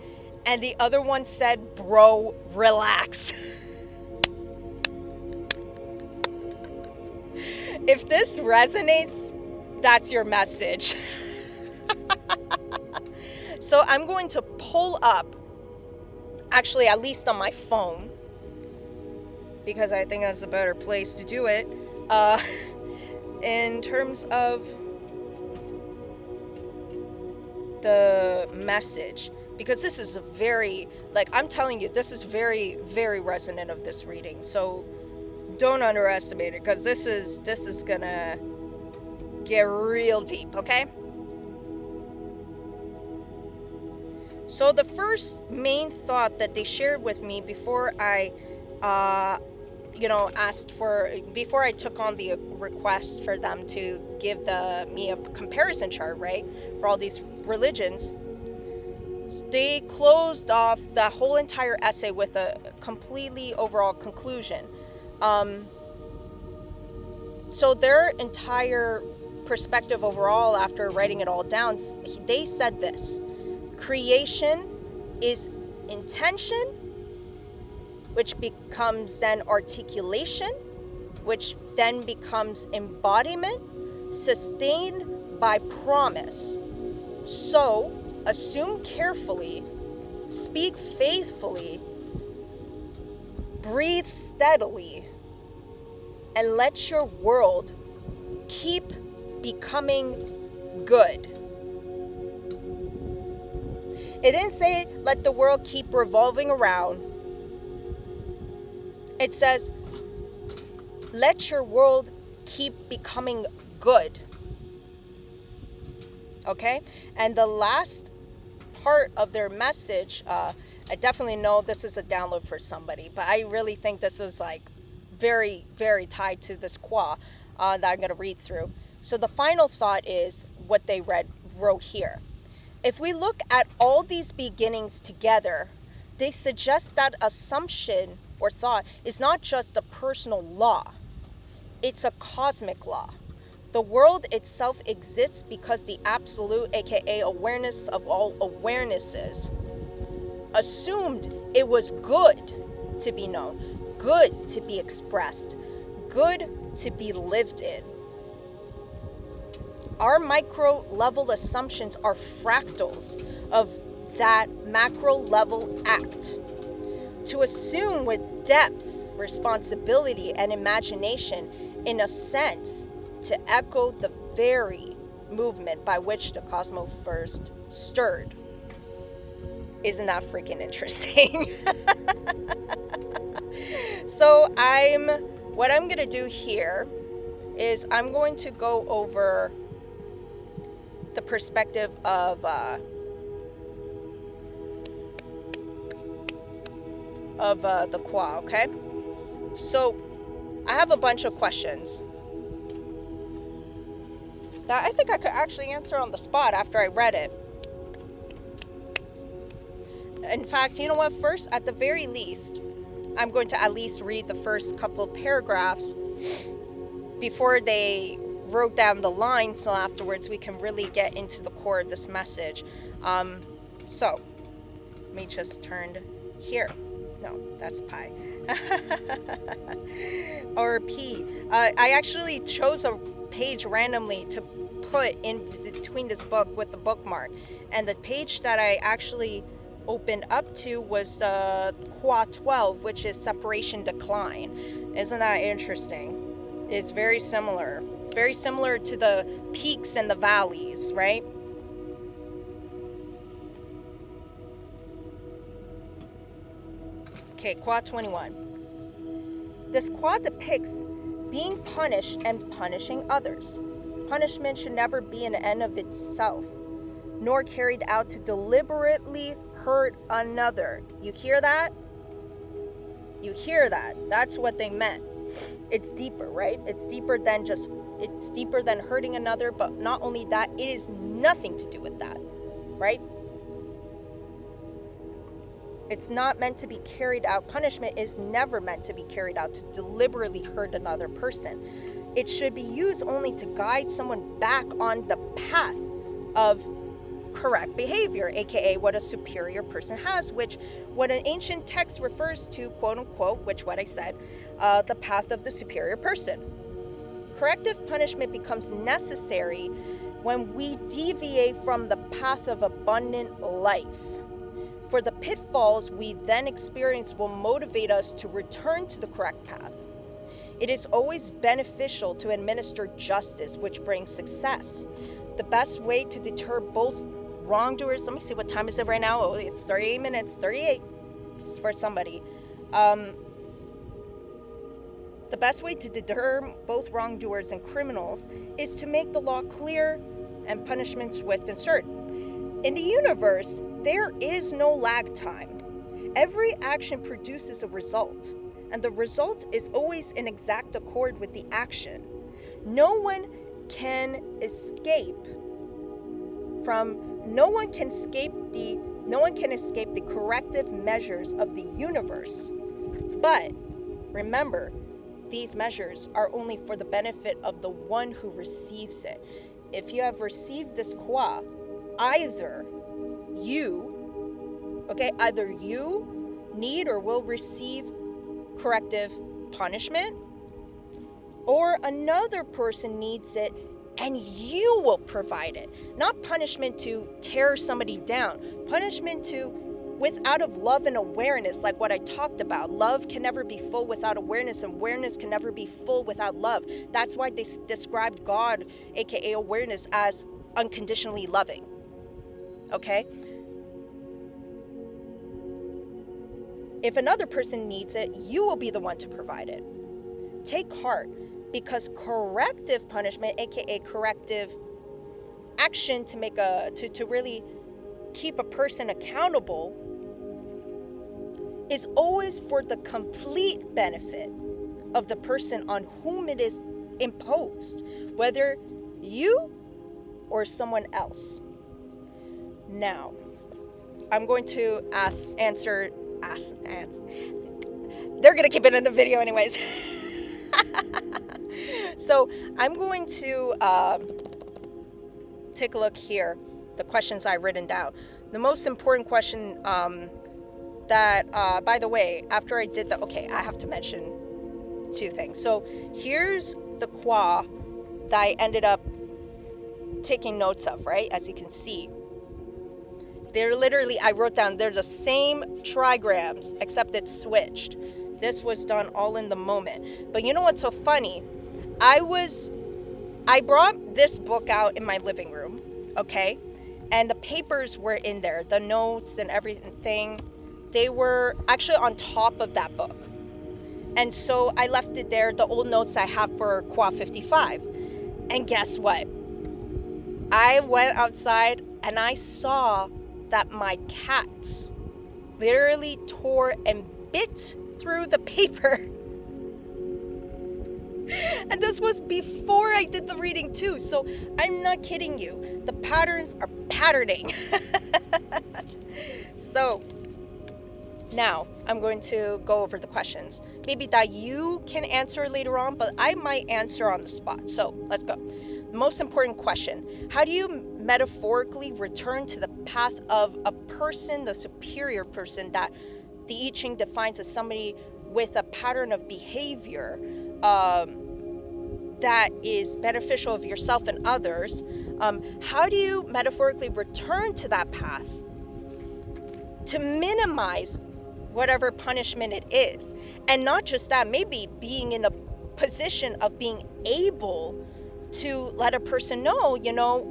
and the other one said, bro, relax. If this resonates, that's your message. So I'm going to pull up, actually, at least on my phone, because I think that's a better place to do it, in terms of the message. Because this is a very, like, I'm telling you, this is very, very resonant of this reading. So don't underestimate it, because this is gonna get real deep, okay? So the first main thought that they shared with me before I, before I took on the request for them to give me a comparison chart, right, for all these religions, they closed off the whole entire essay with a completely overall conclusion. So their entire perspective overall, after writing it all down, they said this: creation is intention, which becomes then articulation, which then becomes embodiment, sustained by promise. So, assume carefully, speak faithfully, breathe steadily, and let your world keep becoming good. It didn't say let the world keep revolving around. It says let your world keep becoming good. Okay? And the last part of their message, I definitely know this is a download for somebody, but I really think this is like very, very tied to this Kua that I'm going to read through. So the final thought is what they wrote here. If we look at all these beginnings together, they suggest that assumption or thought is not just a personal law, it's a cosmic law. The world itself exists because the absolute, aka awareness of all awarenesses, assumed it was good to be known, good to be expressed, good to be lived in. Our micro level assumptions are fractals of that macro level act. To assume with depth, responsibility, and imagination, in a sense, to echo the very movement by which the cosmos first stirred. Isn't that freaking interesting? So what I'm gonna do here is I'm going to go over the perspective of the Kua, okay? So I have a bunch of questions that I think I could actually answer on the spot after I read it. In fact, you know what? First, at the very least, I'm going to at least read the first couple of paragraphs before they wrote down the lines, so afterwards we can really get into the core of this message. So, let me just turn here. No, that's pi. Or P. I actually chose a page randomly to put in between this book with the bookmark. And the page that I actually opened up to was the Kua 12, which is separation decline. Isn't that interesting? It's very similar to the peaks and the valleys, right? Okay, Kua 21. This Kua depicts being punished and punishing others. Punishment should never be an end of itself, nor carried out to deliberately hurt another. You hear that? You hear that? That's what they meant. It's deeper, right? It's deeper than hurting another, but not only that, it is nothing to do with that, right? It's not meant to be carried out. Punishment is never meant to be carried out to deliberately hurt another person. It should be used only to guide someone back on the path of correct behavior, aka what a superior person has, which what an ancient text refers to, quote unquote, which what I said, the path of the superior person. Corrective punishment becomes necessary when we deviate from the path of abundant life. For the pitfalls we then experience will motivate us to return to the correct path. It is always beneficial to administer justice, which brings success. The best way to deter both wrongdoers, let me see, what time is it right now? Oh, it's 38 minutes, 38 for somebody. The best way to deter both wrongdoers and criminals is to make the law clear and punishment swift and certain. In the universe, there is no lag time. Every action produces a result, and the result is always in exact accord with the action. No one can escape the corrective measures of the universe. But remember, these measures are only for the benefit of the one who receives it. If you have received this Kua, either you need or will receive corrective punishment, or another person needs it and you will provide it. Not punishment to tear somebody down, punishment out of love and awareness, like what I talked about. Love can never be full without awareness, and awareness can never be full without love. That's why they described God, aka awareness, as unconditionally loving. Okay? If another person needs it, you will be the one to provide it. Take heart, because corrective punishment, aka corrective action to really keep a person accountable, is always for the complete benefit of the person on whom it is imposed, whether you or someone else. Now, I'm going to answer. They're going to keep it in the video anyways. So I'm going to take a look here, the questions I've written down. The most important question by the way, after I did I have to mention two things. So here's the Kua that I ended up taking notes of, right? As you can see, they're literally, I wrote down, they're the same trigrams, except it's switched. This was done all in the moment. But you know what's so funny? I brought this book out in my living room, okay? And the papers were in there, the notes and everything. They were actually on top of that book. And so I left it there, the old notes I have for Kua 55. And guess what? I went outside and I saw that my cats literally tore and bit through the paper. And this was before I did the reading too. So I'm not kidding you. The patterns are patterning. So now I'm going to go over the questions. Maybe that you can answer later on, but I might answer on the spot. So let's go. The most important question: how do you metaphorically return to the path of a person, the superior person that the I Ching defines as somebody with a pattern of behavior that is beneficial of yourself and others? How do you metaphorically return to that path to minimize whatever punishment it is? And not just that, maybe being in the position of being able to let a person know,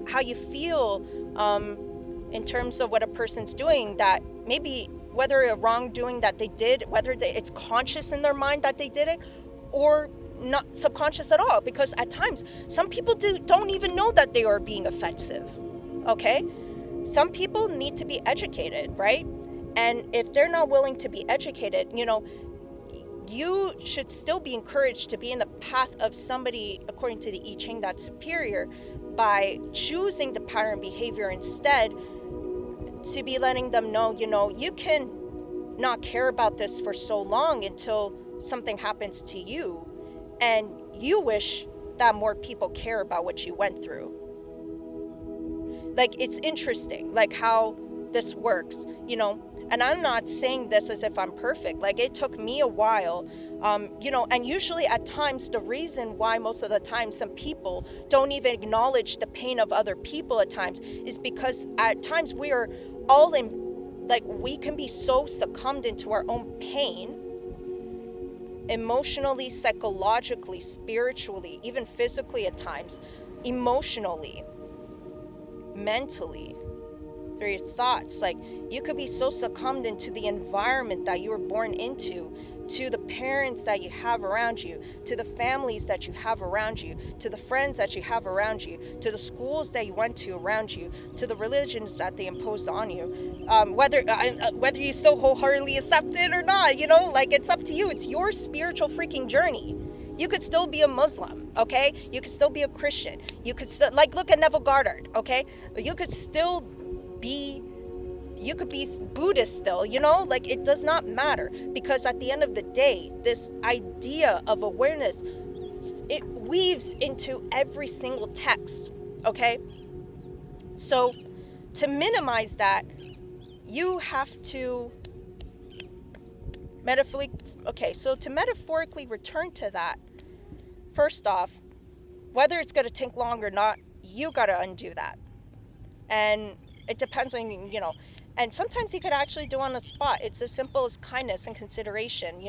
how you feel in terms of what a person's doing, that maybe whether a wrongdoing that they did, it's conscious in their mind that they did it, or not subconscious at all, because at times some people don't even know that they are being offensive. Okay, some people need to be educated, right? And if they're not willing to be educated, you should still be encouraged to be in the path of somebody, according to the I Ching, that's superior, by choosing the pattern behavior instead, to be letting them know, you can not care about this for so long until something happens to you and you wish that more people care about what you went through. Like, it's interesting, like how this works, and I'm not saying this as if I'm perfect. Like, it took me a while And usually at times, the reason why most of the time some people don't even acknowledge the pain of other people at times is because at times we are all in, like, we can be so succumbed into our own pain, emotionally, psychologically, spiritually, even physically at times, emotionally, mentally, through your thoughts. Like, you could be so succumbed into the environment that you were born into, to the parents that you have around you, to the families that you have around you, to the friends that you have around you, to the schools that you went to around you, to the religions that they imposed on you, whether you so wholeheartedly accept it or not, like, it's up to you. It's your spiritual freaking journey. You could still be a Muslim, okay? You could still be a Christian. You could still, like, look at Neville Goddard, okay? You could be Buddhist still, like, it does not matter, because at the end of the day, this idea of awareness, it weaves into every single text, okay? So to minimize that, you have to metaphorically return to that, first off, whether it's going to take long or not, you got to undo that. And it depends on, and sometimes you could actually do on the spot. It's as simple as kindness and consideration,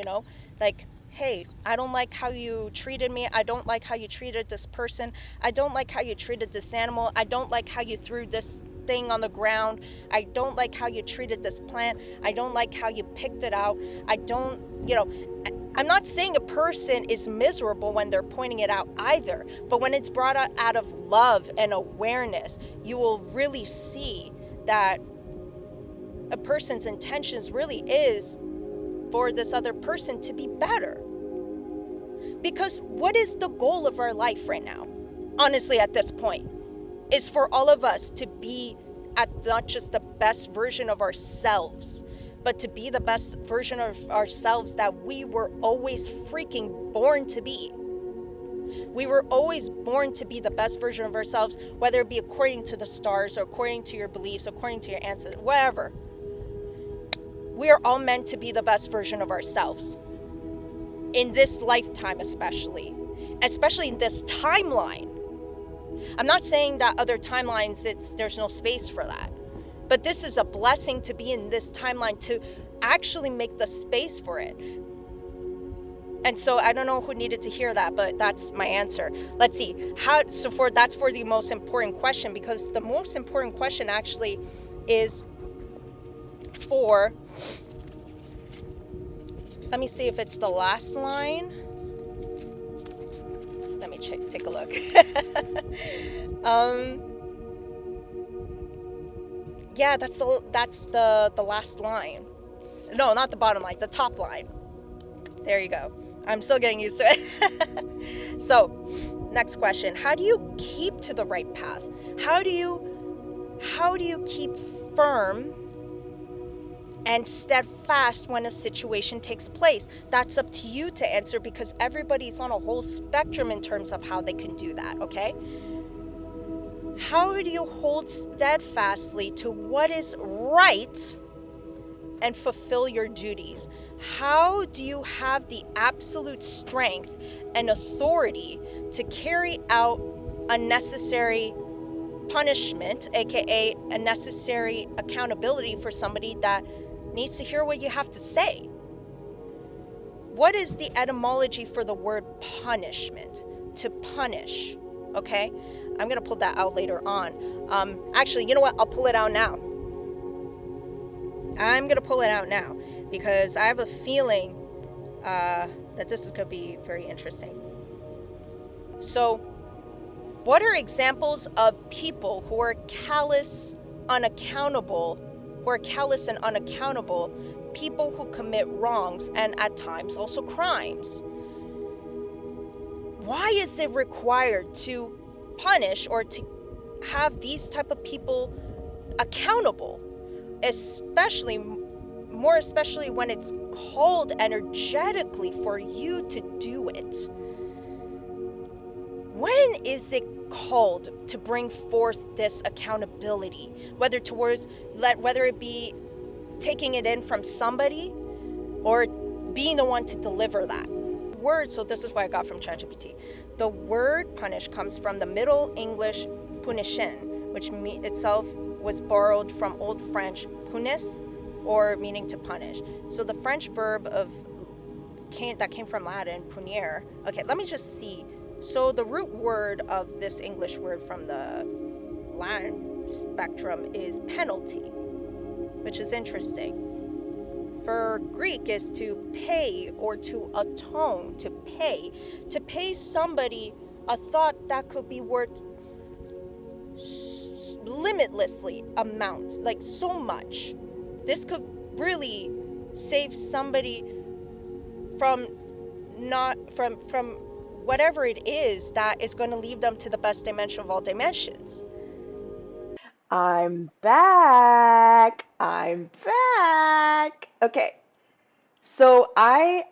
like, hey, I don't like how you treated me. I don't like how you treated this person. I don't like how you treated this animal. I don't like how you threw this thing on the ground. I don't like how you treated this plant. I don't like how you picked it out. I'm not saying a person is miserable when they're pointing it out either, but when it's brought out of love and awareness, you will really see that a person's intentions really is for this other person to be better. Because what is the goal of our life right now? Honestly, at this point, is for all of us to be at not just the best version of ourselves, but to be the best version of ourselves that we were always freaking born to be. We were always born to be the best version of ourselves, whether it be according to the stars or according to your beliefs, according to your ancestors, whatever. We are all meant to be the best version of ourselves. In this lifetime especially in this timeline. I'm not saying that other timelines, there's no space for that. But this is a blessing to be in this timeline, to actually make the space for it. And so I don't know who needed to hear that, but that's my answer. Let's see. That's for the most important question, because the most important question actually is for, let me see if it's the last line. Let me take a look. Yeah, that's the last line. No, not the bottom line, the top line. There you go. I'm still getting used to it. So, next question. How do you keep to the right path? How do you keep firm and steadfast when a situation takes place? That's up to you to answer, because everybody's on a whole spectrum in terms of how they can do that, okay? How do you hold steadfastly to what is right and fulfill your duties? How do you have the absolute strength and authority to carry out unnecessary punishment, aka unnecessary accountability for somebody that needs to hear what you have to say? What is the etymology for the word punishment? To punish, okay? I'm going to pull that out later on. Actually, you know what? I'll pull it out now. I'm going to pull it out now because I have a feeling that this is going to be very interesting. So, what are examples of people who are callous, unaccountable, people who commit wrongs and at times also crimes? Why is it required to punish or to have these type of people accountable, especially when it's called energetically for you to do it? When is it called to bring forth this accountability, whether it be taking it in from somebody or being the one to deliver that? word, so this is what I got from ChatGPT. The word punish comes from the Middle English punishin, which itself was borrowed from Old French punis, or meaning to punish. So the French verb that came from Latin, punire. Okay, let me just see. So the root word of this English word from the Latin spectrum is penalty, which is interesting. For Greek is to pay or to atone, to pay somebody a thought that could be worth limitlessly amount, like so much. This could really save somebody from whatever it is that is going to lead them to the best dimension of all dimensions. I'm back. Okay, so I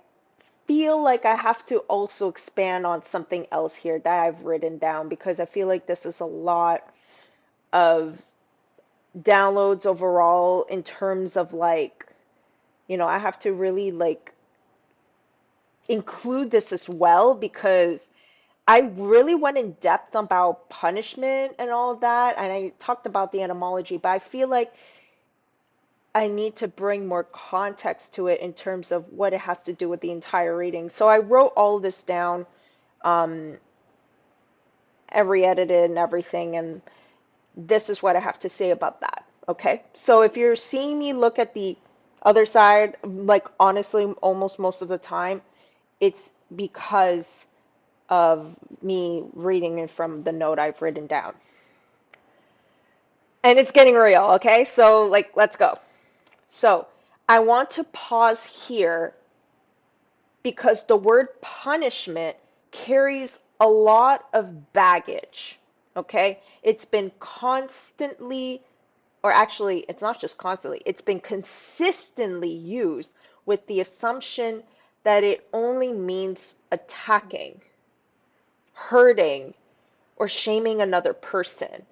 feel like I have to also expand on something else here that I've written down because I feel like this is a lot of downloads overall in terms of like, I have to really like include this as well because I really went in depth about punishment and all of that, and I talked about the etymology, but I feel like I need to bring more context to it in terms of what it has to do with the entire reading. So I wrote all this down, um, every edited and everything, and this is what I have to say about that. Okay, so if you're seeing me look at the other side, like honestly, almost most of the time, it's because of me reading it from the note I've written down. And it's getting real, okay? So, like, let's go. So, I want to pause here because the word punishment carries a lot of baggage, okay? It's been constantly, or actually, it's not just constantly, it's been consistently used with the assumption that it only means attacking, hurting, or shaming another person.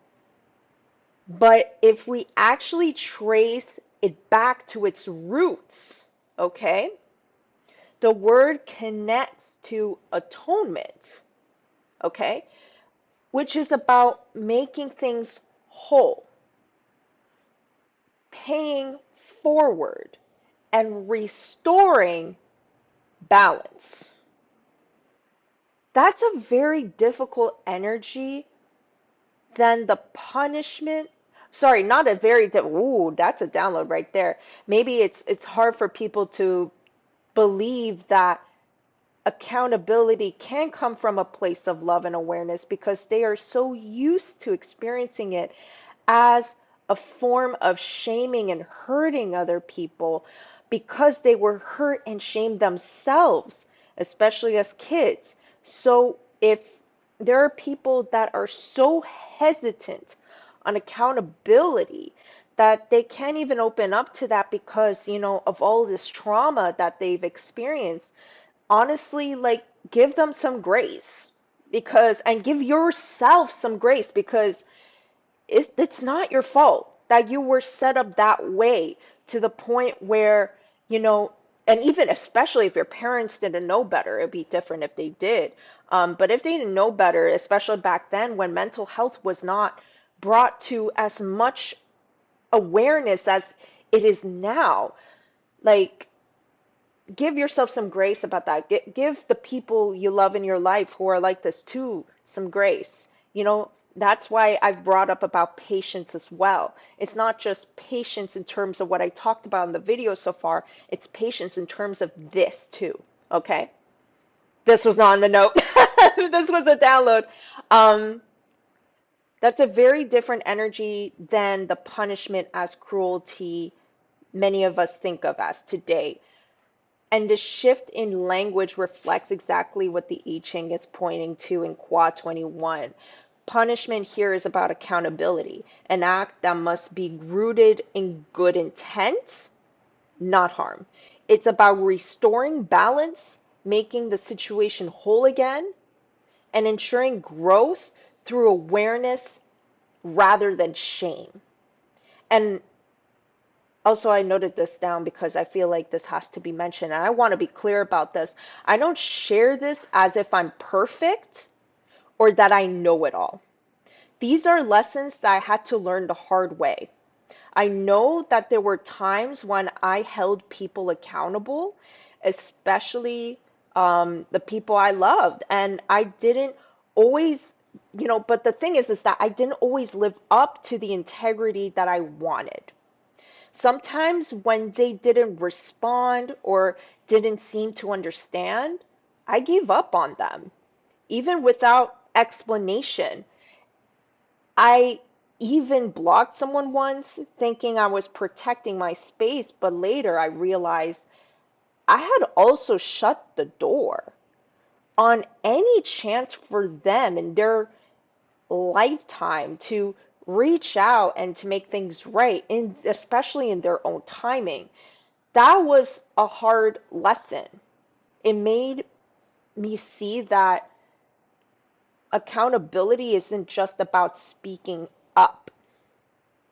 But if we actually trace it back to its roots, okay, the word connects to atonement, okay, which is about making things whole, paying forward, and restoring balance. That's a very difficult energy than the punishment. Sorry, not a very ooh, that's a download right there. Maybe it's hard for people to believe that accountability can come from a place of love and awareness because they are so used to experiencing it as a form of shaming and hurting other people because they were hurt and shamed themselves, especially as kids. So if there are people that are so hesitant on accountability that they can't even open up to that because, of all this trauma that they've experienced, honestly, like, give them some grace and give yourself some grace because it's not your fault that you were set up that way to the point where, you know, and even especially if your parents didn't know better, it'd be different if they did. But if they didn't know better, especially back then when mental health was not brought to as much awareness as it is now, like, give yourself some grace about that. Give the people you love in your life who are like this too some grace. That's why I've brought up about patience as well. It's not just patience in terms of what I talked about in the video so far, it's patience in terms of this too. Okay? This was not on the note. This was a download. Um, that's a very different energy than the punishment as cruelty many of us think of as today. And the shift in language reflects exactly what the I Ching is pointing to in Kua 21. Punishment here is about accountability, an act that must be rooted in good intent, not harm. It's about restoring balance, making the situation whole again, and ensuring growth through awareness rather than shame. And Also, I noted this down because I feel like this has to be mentioned, and I want to be clear about this. I don't share this as if I'm perfect or that I know it all. These are lessons that I had to learn the hard way. I know that there were times when I held people accountable, especially the people I loved, and I didn't always, but the thing is that I didn't always live up to the integrity that I wanted. Sometimes when they didn't respond or didn't seem to understand, I gave up on them, even without explanation. I even blocked someone once thinking I was protecting my space, but later I realized I had also shut the door on any chance for them in their lifetime to reach out and to make things right, especially in their own timing. That was a hard lesson. It made me see that accountability isn't just about speaking up.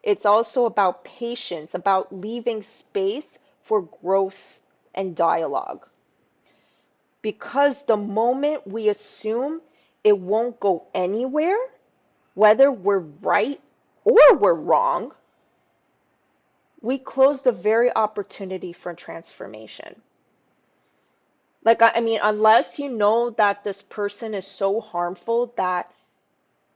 It's also about patience, about leaving space for growth and dialogue. Because the moment we assume it won't go anywhere, whether we're right or we're wrong, we close the very opportunity for transformation. Like, I mean, unless you know that this person is so harmful that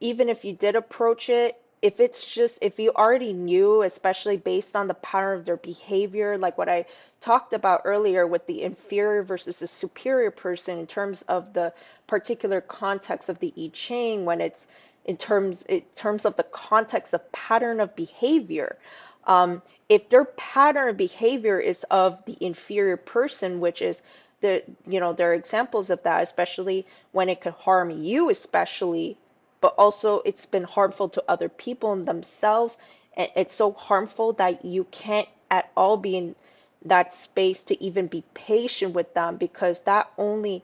even if you did approach it, if you already knew, especially based on the pattern of their behavior, like what I talked about earlier with the inferior versus the superior person in terms of the particular context of the I Ching, when it's in terms of the context of pattern of behavior. If their pattern of behavior is of the inferior person, which is there are examples of that, especially when it could harm you, especially, but also it's been harmful to other people and themselves. And it's so harmful that you can't at all be in that space to even be patient with them, because that only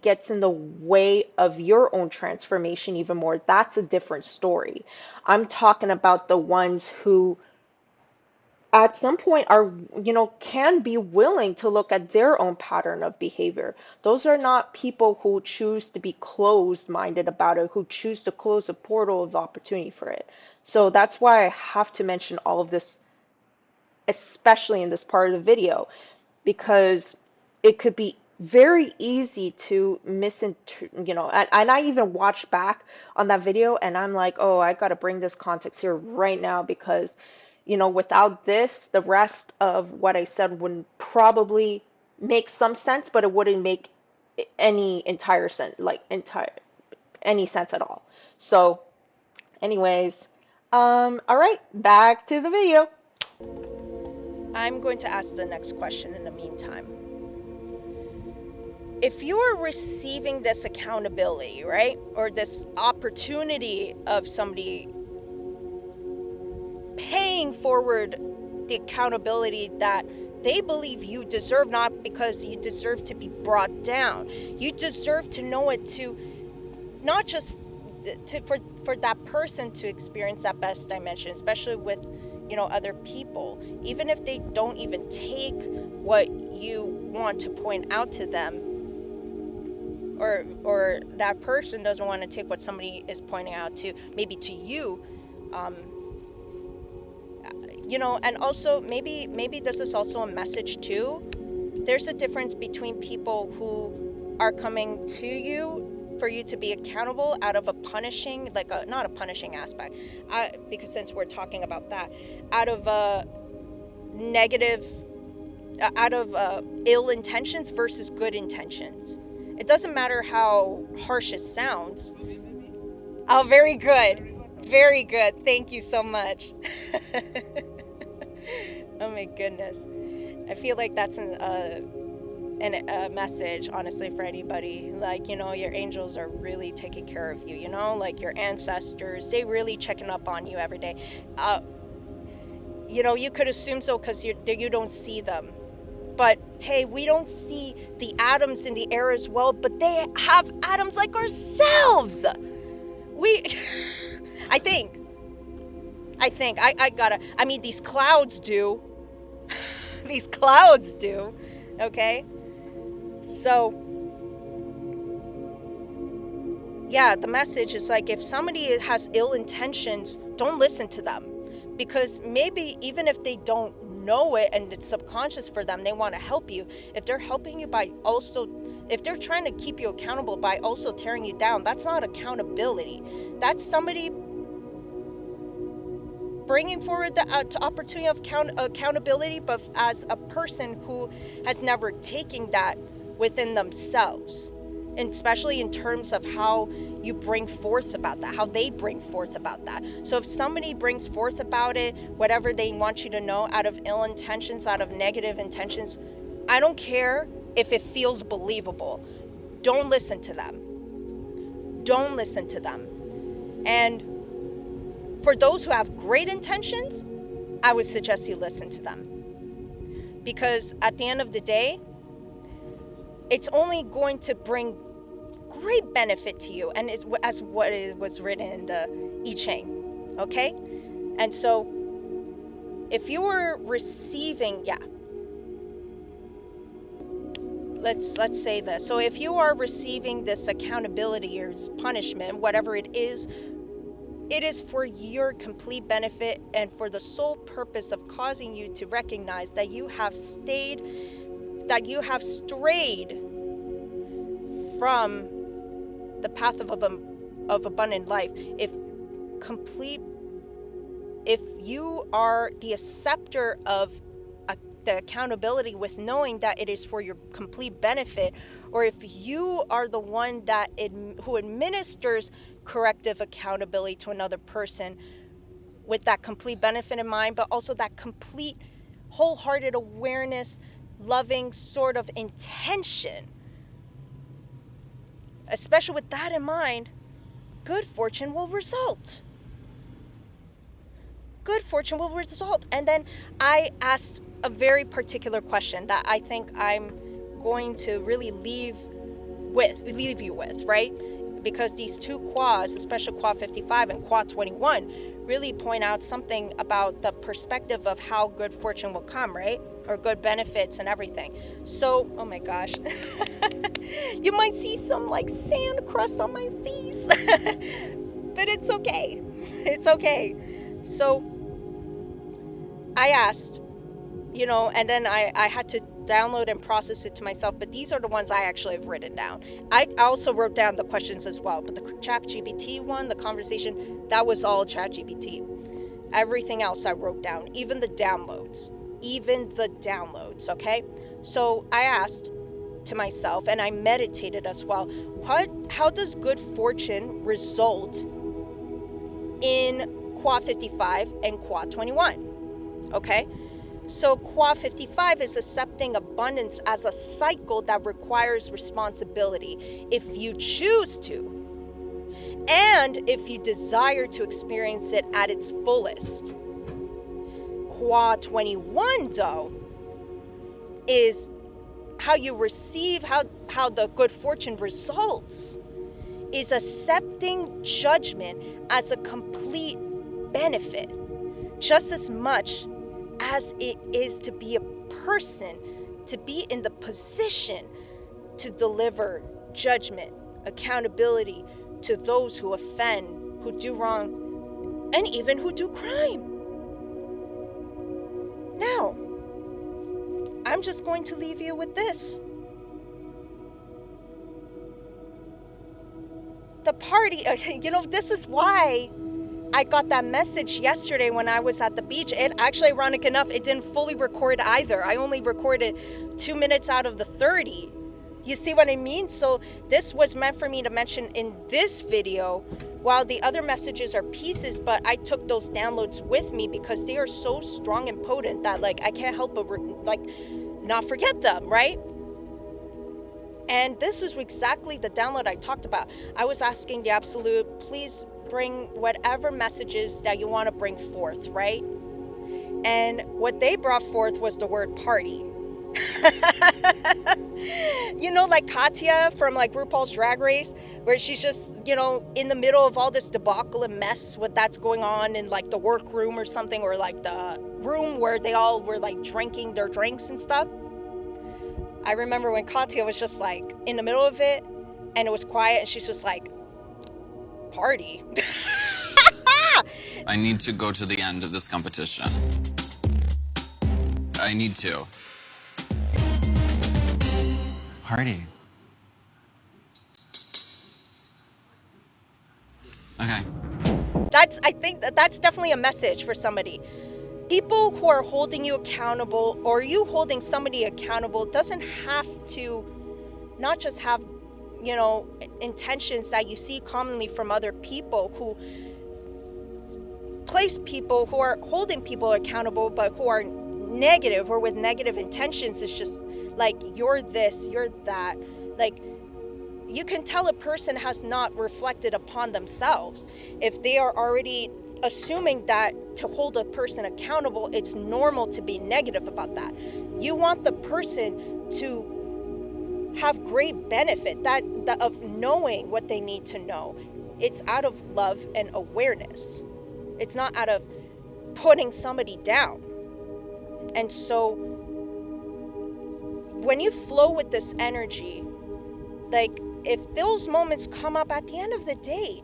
gets in the way of your own transformation even more. That's a different story. I'm talking about the ones who at some point are, can be willing to look at their own pattern of behavior. Those are not people who choose to be closed minded about it, who choose to close a portal of opportunity for it. So that's why I have to mention all of this, especially in this part of the video, because it could be very easy to and I even watched back on that video and I'm like, oh, I got to bring this context here right now, because without this, the rest of what I said wouldn't probably make some sense, but it wouldn't make any entire sense, like entire any sense at all. So anyways, all right, back to the video. I'm going to ask the next question in the meantime. If you are receiving this accountability, right, or this opportunity of somebody paying forward the accountability that they believe you deserve, not because you deserve to be brought down, you deserve to know it, to not just for that person to experience that best dimension, especially with other people, even if they don't even take what you want to point out to them, or that person doesn't want to take what somebody is pointing out to maybe to you, and also maybe this is also a message too. There's a difference between people who are coming to you for you to be accountable out of a punishing, not a punishing aspect, because since we're talking about that, out of a negative, out of ill intentions versus good intentions. It doesn't matter how harsh it sounds. Oh, very good. Very good. Thank you so much. Oh my goodness. I feel like that's a message, honestly, for anybody. Your angels are really taking care of you, your ancestors, they really checking up on you every day. You could assume so because you don't see them. But hey, we don't see the atoms in the air as well, but they have atoms like ourselves. I think. I think. I gotta, I mean, these clouds do. These clouds do. Okay? So, yeah, the message is like, if somebody has ill intentions, don't listen to them. Because maybe even if they don't know it and it's subconscious for them, they want to help you. If they're helping you by also, if they're trying to keep you accountable by also tearing you down, that's not accountability. That's somebody bringing forward the opportunity of accountability, but as a person who has never taken that within themselves, and especially in terms of how you bring forth about that, how they bring forth about that. So if somebody brings forth about it, whatever they want you to know, out of ill intentions, out of negative intentions, I don't care if it feels believable. Don't listen to them. Don't listen to them. And for those who have great intentions, I would suggest you listen to them. Because at the end of the day, it's only going to bring great benefit to you. And it's as what it was written in the I Ching. Okay? And so, if you were receiving, let's say this. So if you are receiving this accountability or punishment, whatever it is for your complete benefit and for the sole purpose of causing you to recognize that you have strayed from the path of abundant life. If you are the acceptor of the accountability with knowing that it is for your complete benefit, or if you are the one who administers corrective accountability to another person with that complete benefit in mind, but also that complete wholehearted awareness, loving sort of intention, especially with that in mind, good fortune will result. Good fortune will result. And then I asked a very particular question that I think I'm going to really leave you with, right? Because these two Kuas, especially Kua 55 and Kua 21, really point out something about the perspective of how good fortune will come, right? Or good benefits and everything. So, oh my gosh. You might see some like sand crust on my face. But it's okay. It's okay. So, I asked, and then I had to download and process it to myself, but these are the ones I actually have written down. I also wrote down the questions as well, but the ChatGPT one, the conversation, that was all ChatGPT. Everything else I wrote down, even the downloads, okay? So I asked to myself, and I meditated as well, how does good fortune result in Kua 55 and Kua 21? Okay? So Kua 55 is accepting abundance as a cycle that requires responsibility if you choose to, and if you desire to experience it at its fullest. Kua 21, though, is how you receive, how the good fortune results, is accepting judgment as a complete benefit, just as much as it is to be a person, to be in the position to deliver judgment, accountability to those who offend, who do wrong, and even who do crime. Now, I'm just going to leave you with this. The party, this is why I got that message yesterday when I was at the beach. And actually, ironic enough, it didn't fully record either. I only recorded 2 minutes out of the 30. You see what I mean? So this was meant for me to mention in this video, while the other messages are pieces, but I took those downloads with me because they are so strong and potent that I can't help but not forget them, right? And this is exactly the download I talked about. I was asking the Absolute, please bring whatever messages that you want to bring forth, right? And what they brought forth was the word party. Like Katya from RuPaul's Drag Race, where she's just, you know, in the middle of all this debacle and mess with that's going on in like the workroom or something, or like the room where they all were like drinking their drinks and stuff. I remember when Katya was just like in the middle of it and it was quiet and she's just like, party. I need to go to the end of this competition. I need to. Party. Okay. I think that's definitely a message for somebody. People who are holding you accountable, or you holding somebody accountable, doesn't have to not just have, you know, intentions that you see commonly from other people who place people who are holding people accountable, but who are negative or with negative intentions. It's just like, you're this, you're that. Like, you can tell a person has not reflected upon themselves if they are already assuming that to hold a person accountable, it's normal to be negative about that. You want the person to have great benefit that of knowing what they need to know. It's out of love and awareness. It's not out of putting somebody down. And so when you flow with this energy, like, if those moments come up at the end of the day,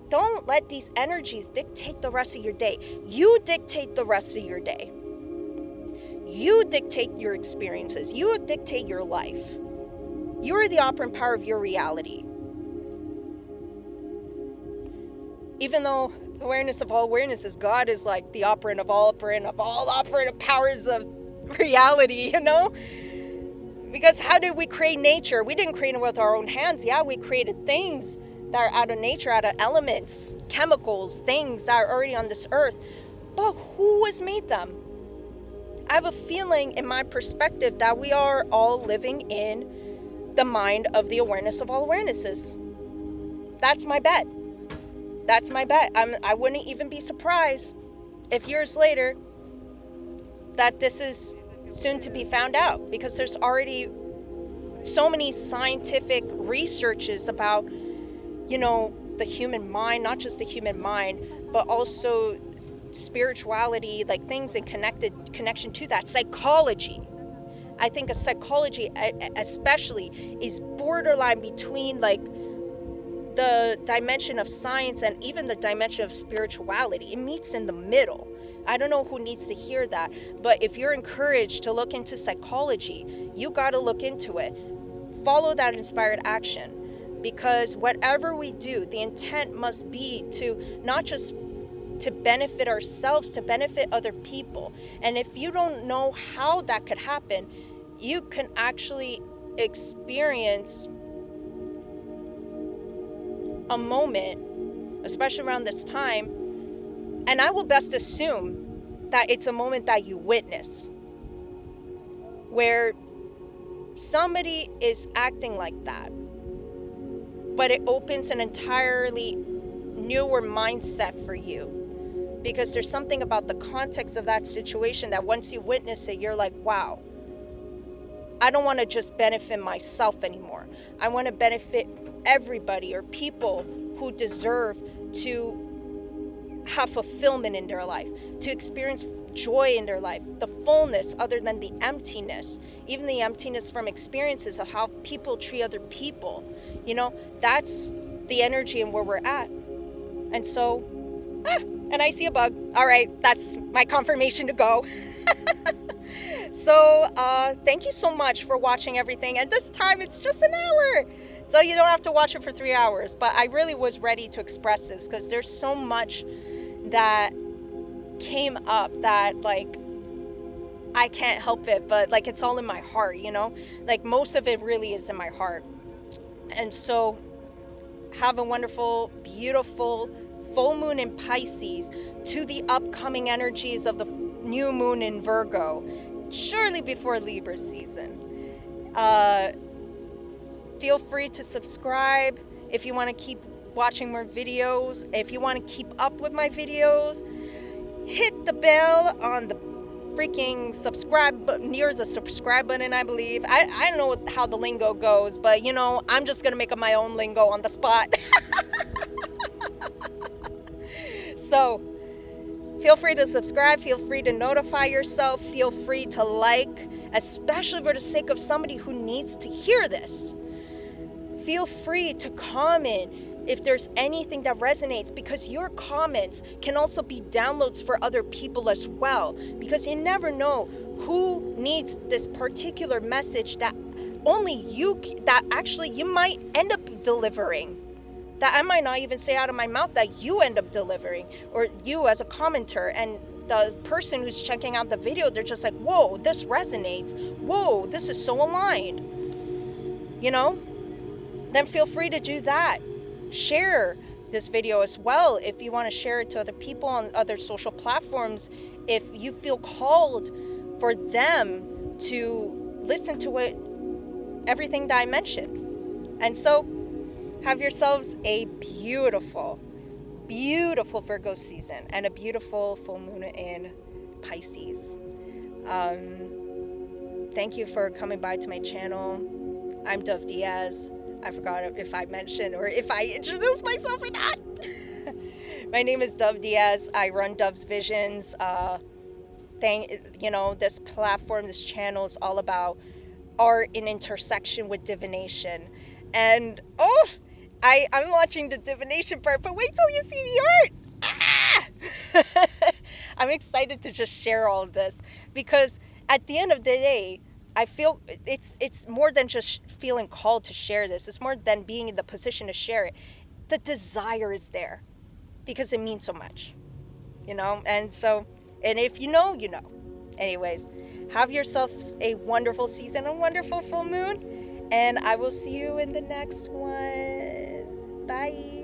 don't let these energies dictate the rest of your day. You dictate the rest of your day. You dictate your experiences. You dictate your life. You are the operant power of your reality. Even though awareness of all awareness is God is like the operant of all operant powers of reality, you know? Because how did we create nature? We didn't create it with our own hands. Yeah, we created things that are out of nature, out of elements, chemicals, things that are already on this earth. But who has made them? I have a feeling, in my perspective, that we are all living in the mind of the awareness of all awarenesses. That's my bet. That's my bet. I wouldn't even be surprised if years later that this is soon to be found out, because there's already so many scientific researches about, you know, the human mind, not just the human mind, but also spirituality, like things in connection to that. Psychology. I think a psychology especially is borderline between like the dimension of science and even the dimension of spirituality. It meets in the middle. I don't know who needs to hear that, but if you're encouraged to look into psychology, you got to look into it. Follow that inspired action, because whatever we do, the intent must be to not just to benefit ourselves, to benefit other people. And if you don't know how that could happen, you can actually experience a moment, especially around this time, and I will best assume that it's a moment that you witness, where somebody is acting like that, but it opens an entirely newer mindset for you, because there's something about the context of that situation that once you witness it, you're like, wow, I don't want to just benefit myself anymore. I want to benefit everybody, or people who deserve to have fulfillment in their life, to experience joy in their life, the fullness other than the emptiness, even the emptiness from experiences of how people treat other people. You know, that's the energy and where we're at. And so, and I see a bug. All right, that's my confirmation to go. So thank you so much for watching everything. And this time it's just an hour, so you don't have to watch it for 3 hours. But I really was ready to express this, because there's so much that came up that, like, I can't help it, but like, it's all in my heart, you know, like most of it really is in my heart. And so have a wonderful, beautiful full moon in Pisces to the upcoming energies of the new moon in Virgo, shortly before Libra season. Feel free to subscribe if you want to keep watching more videos. If you want to keep up with my videos, hit the bell on the freaking subscribe near the subscribe button, I believe. I don't know how the lingo goes, but you know, I'm just gonna make up my own lingo on the spot. So feel free to subscribe, feel free to notify yourself, feel free to like, especially for the sake of somebody who needs to hear this. Feel free to comment if there's anything that resonates, because your comments can also be downloads for other people as well, because you never know who needs this particular message that only you, that actually you might end up delivering, that I might not even say out of my mouth, that you end up delivering, or you as a commenter, and the person who's checking out the video, they're just like, whoa, this resonates, whoa, this is so aligned, you know? Then feel free to do that. Share this video as well if you want to share it to other people on other social platforms, if you feel called for them to listen to it, everything that I mentioned. And so have yourselves a beautiful, beautiful Virgo season and a beautiful full moon in Pisces. Thank you for coming by to my channel. I'm Dove Diaz. I forgot if I mentioned or if I introduced myself or not. My name is Dove Diaz. I run Dove's Visions. This platform, this channel is all about art in intersection with divination. And I'm watching the divination part, but wait till you see the art. I'm excited to just share all of this, because at the end of the day, I feel it's more than just feeling called to share this. It's more than being in the position to share it. The desire is there because it means so much, you know? And if you know, you know. Anyways, have yourselves a wonderful season, a wonderful full moon, and I will see you in the next one. Bye.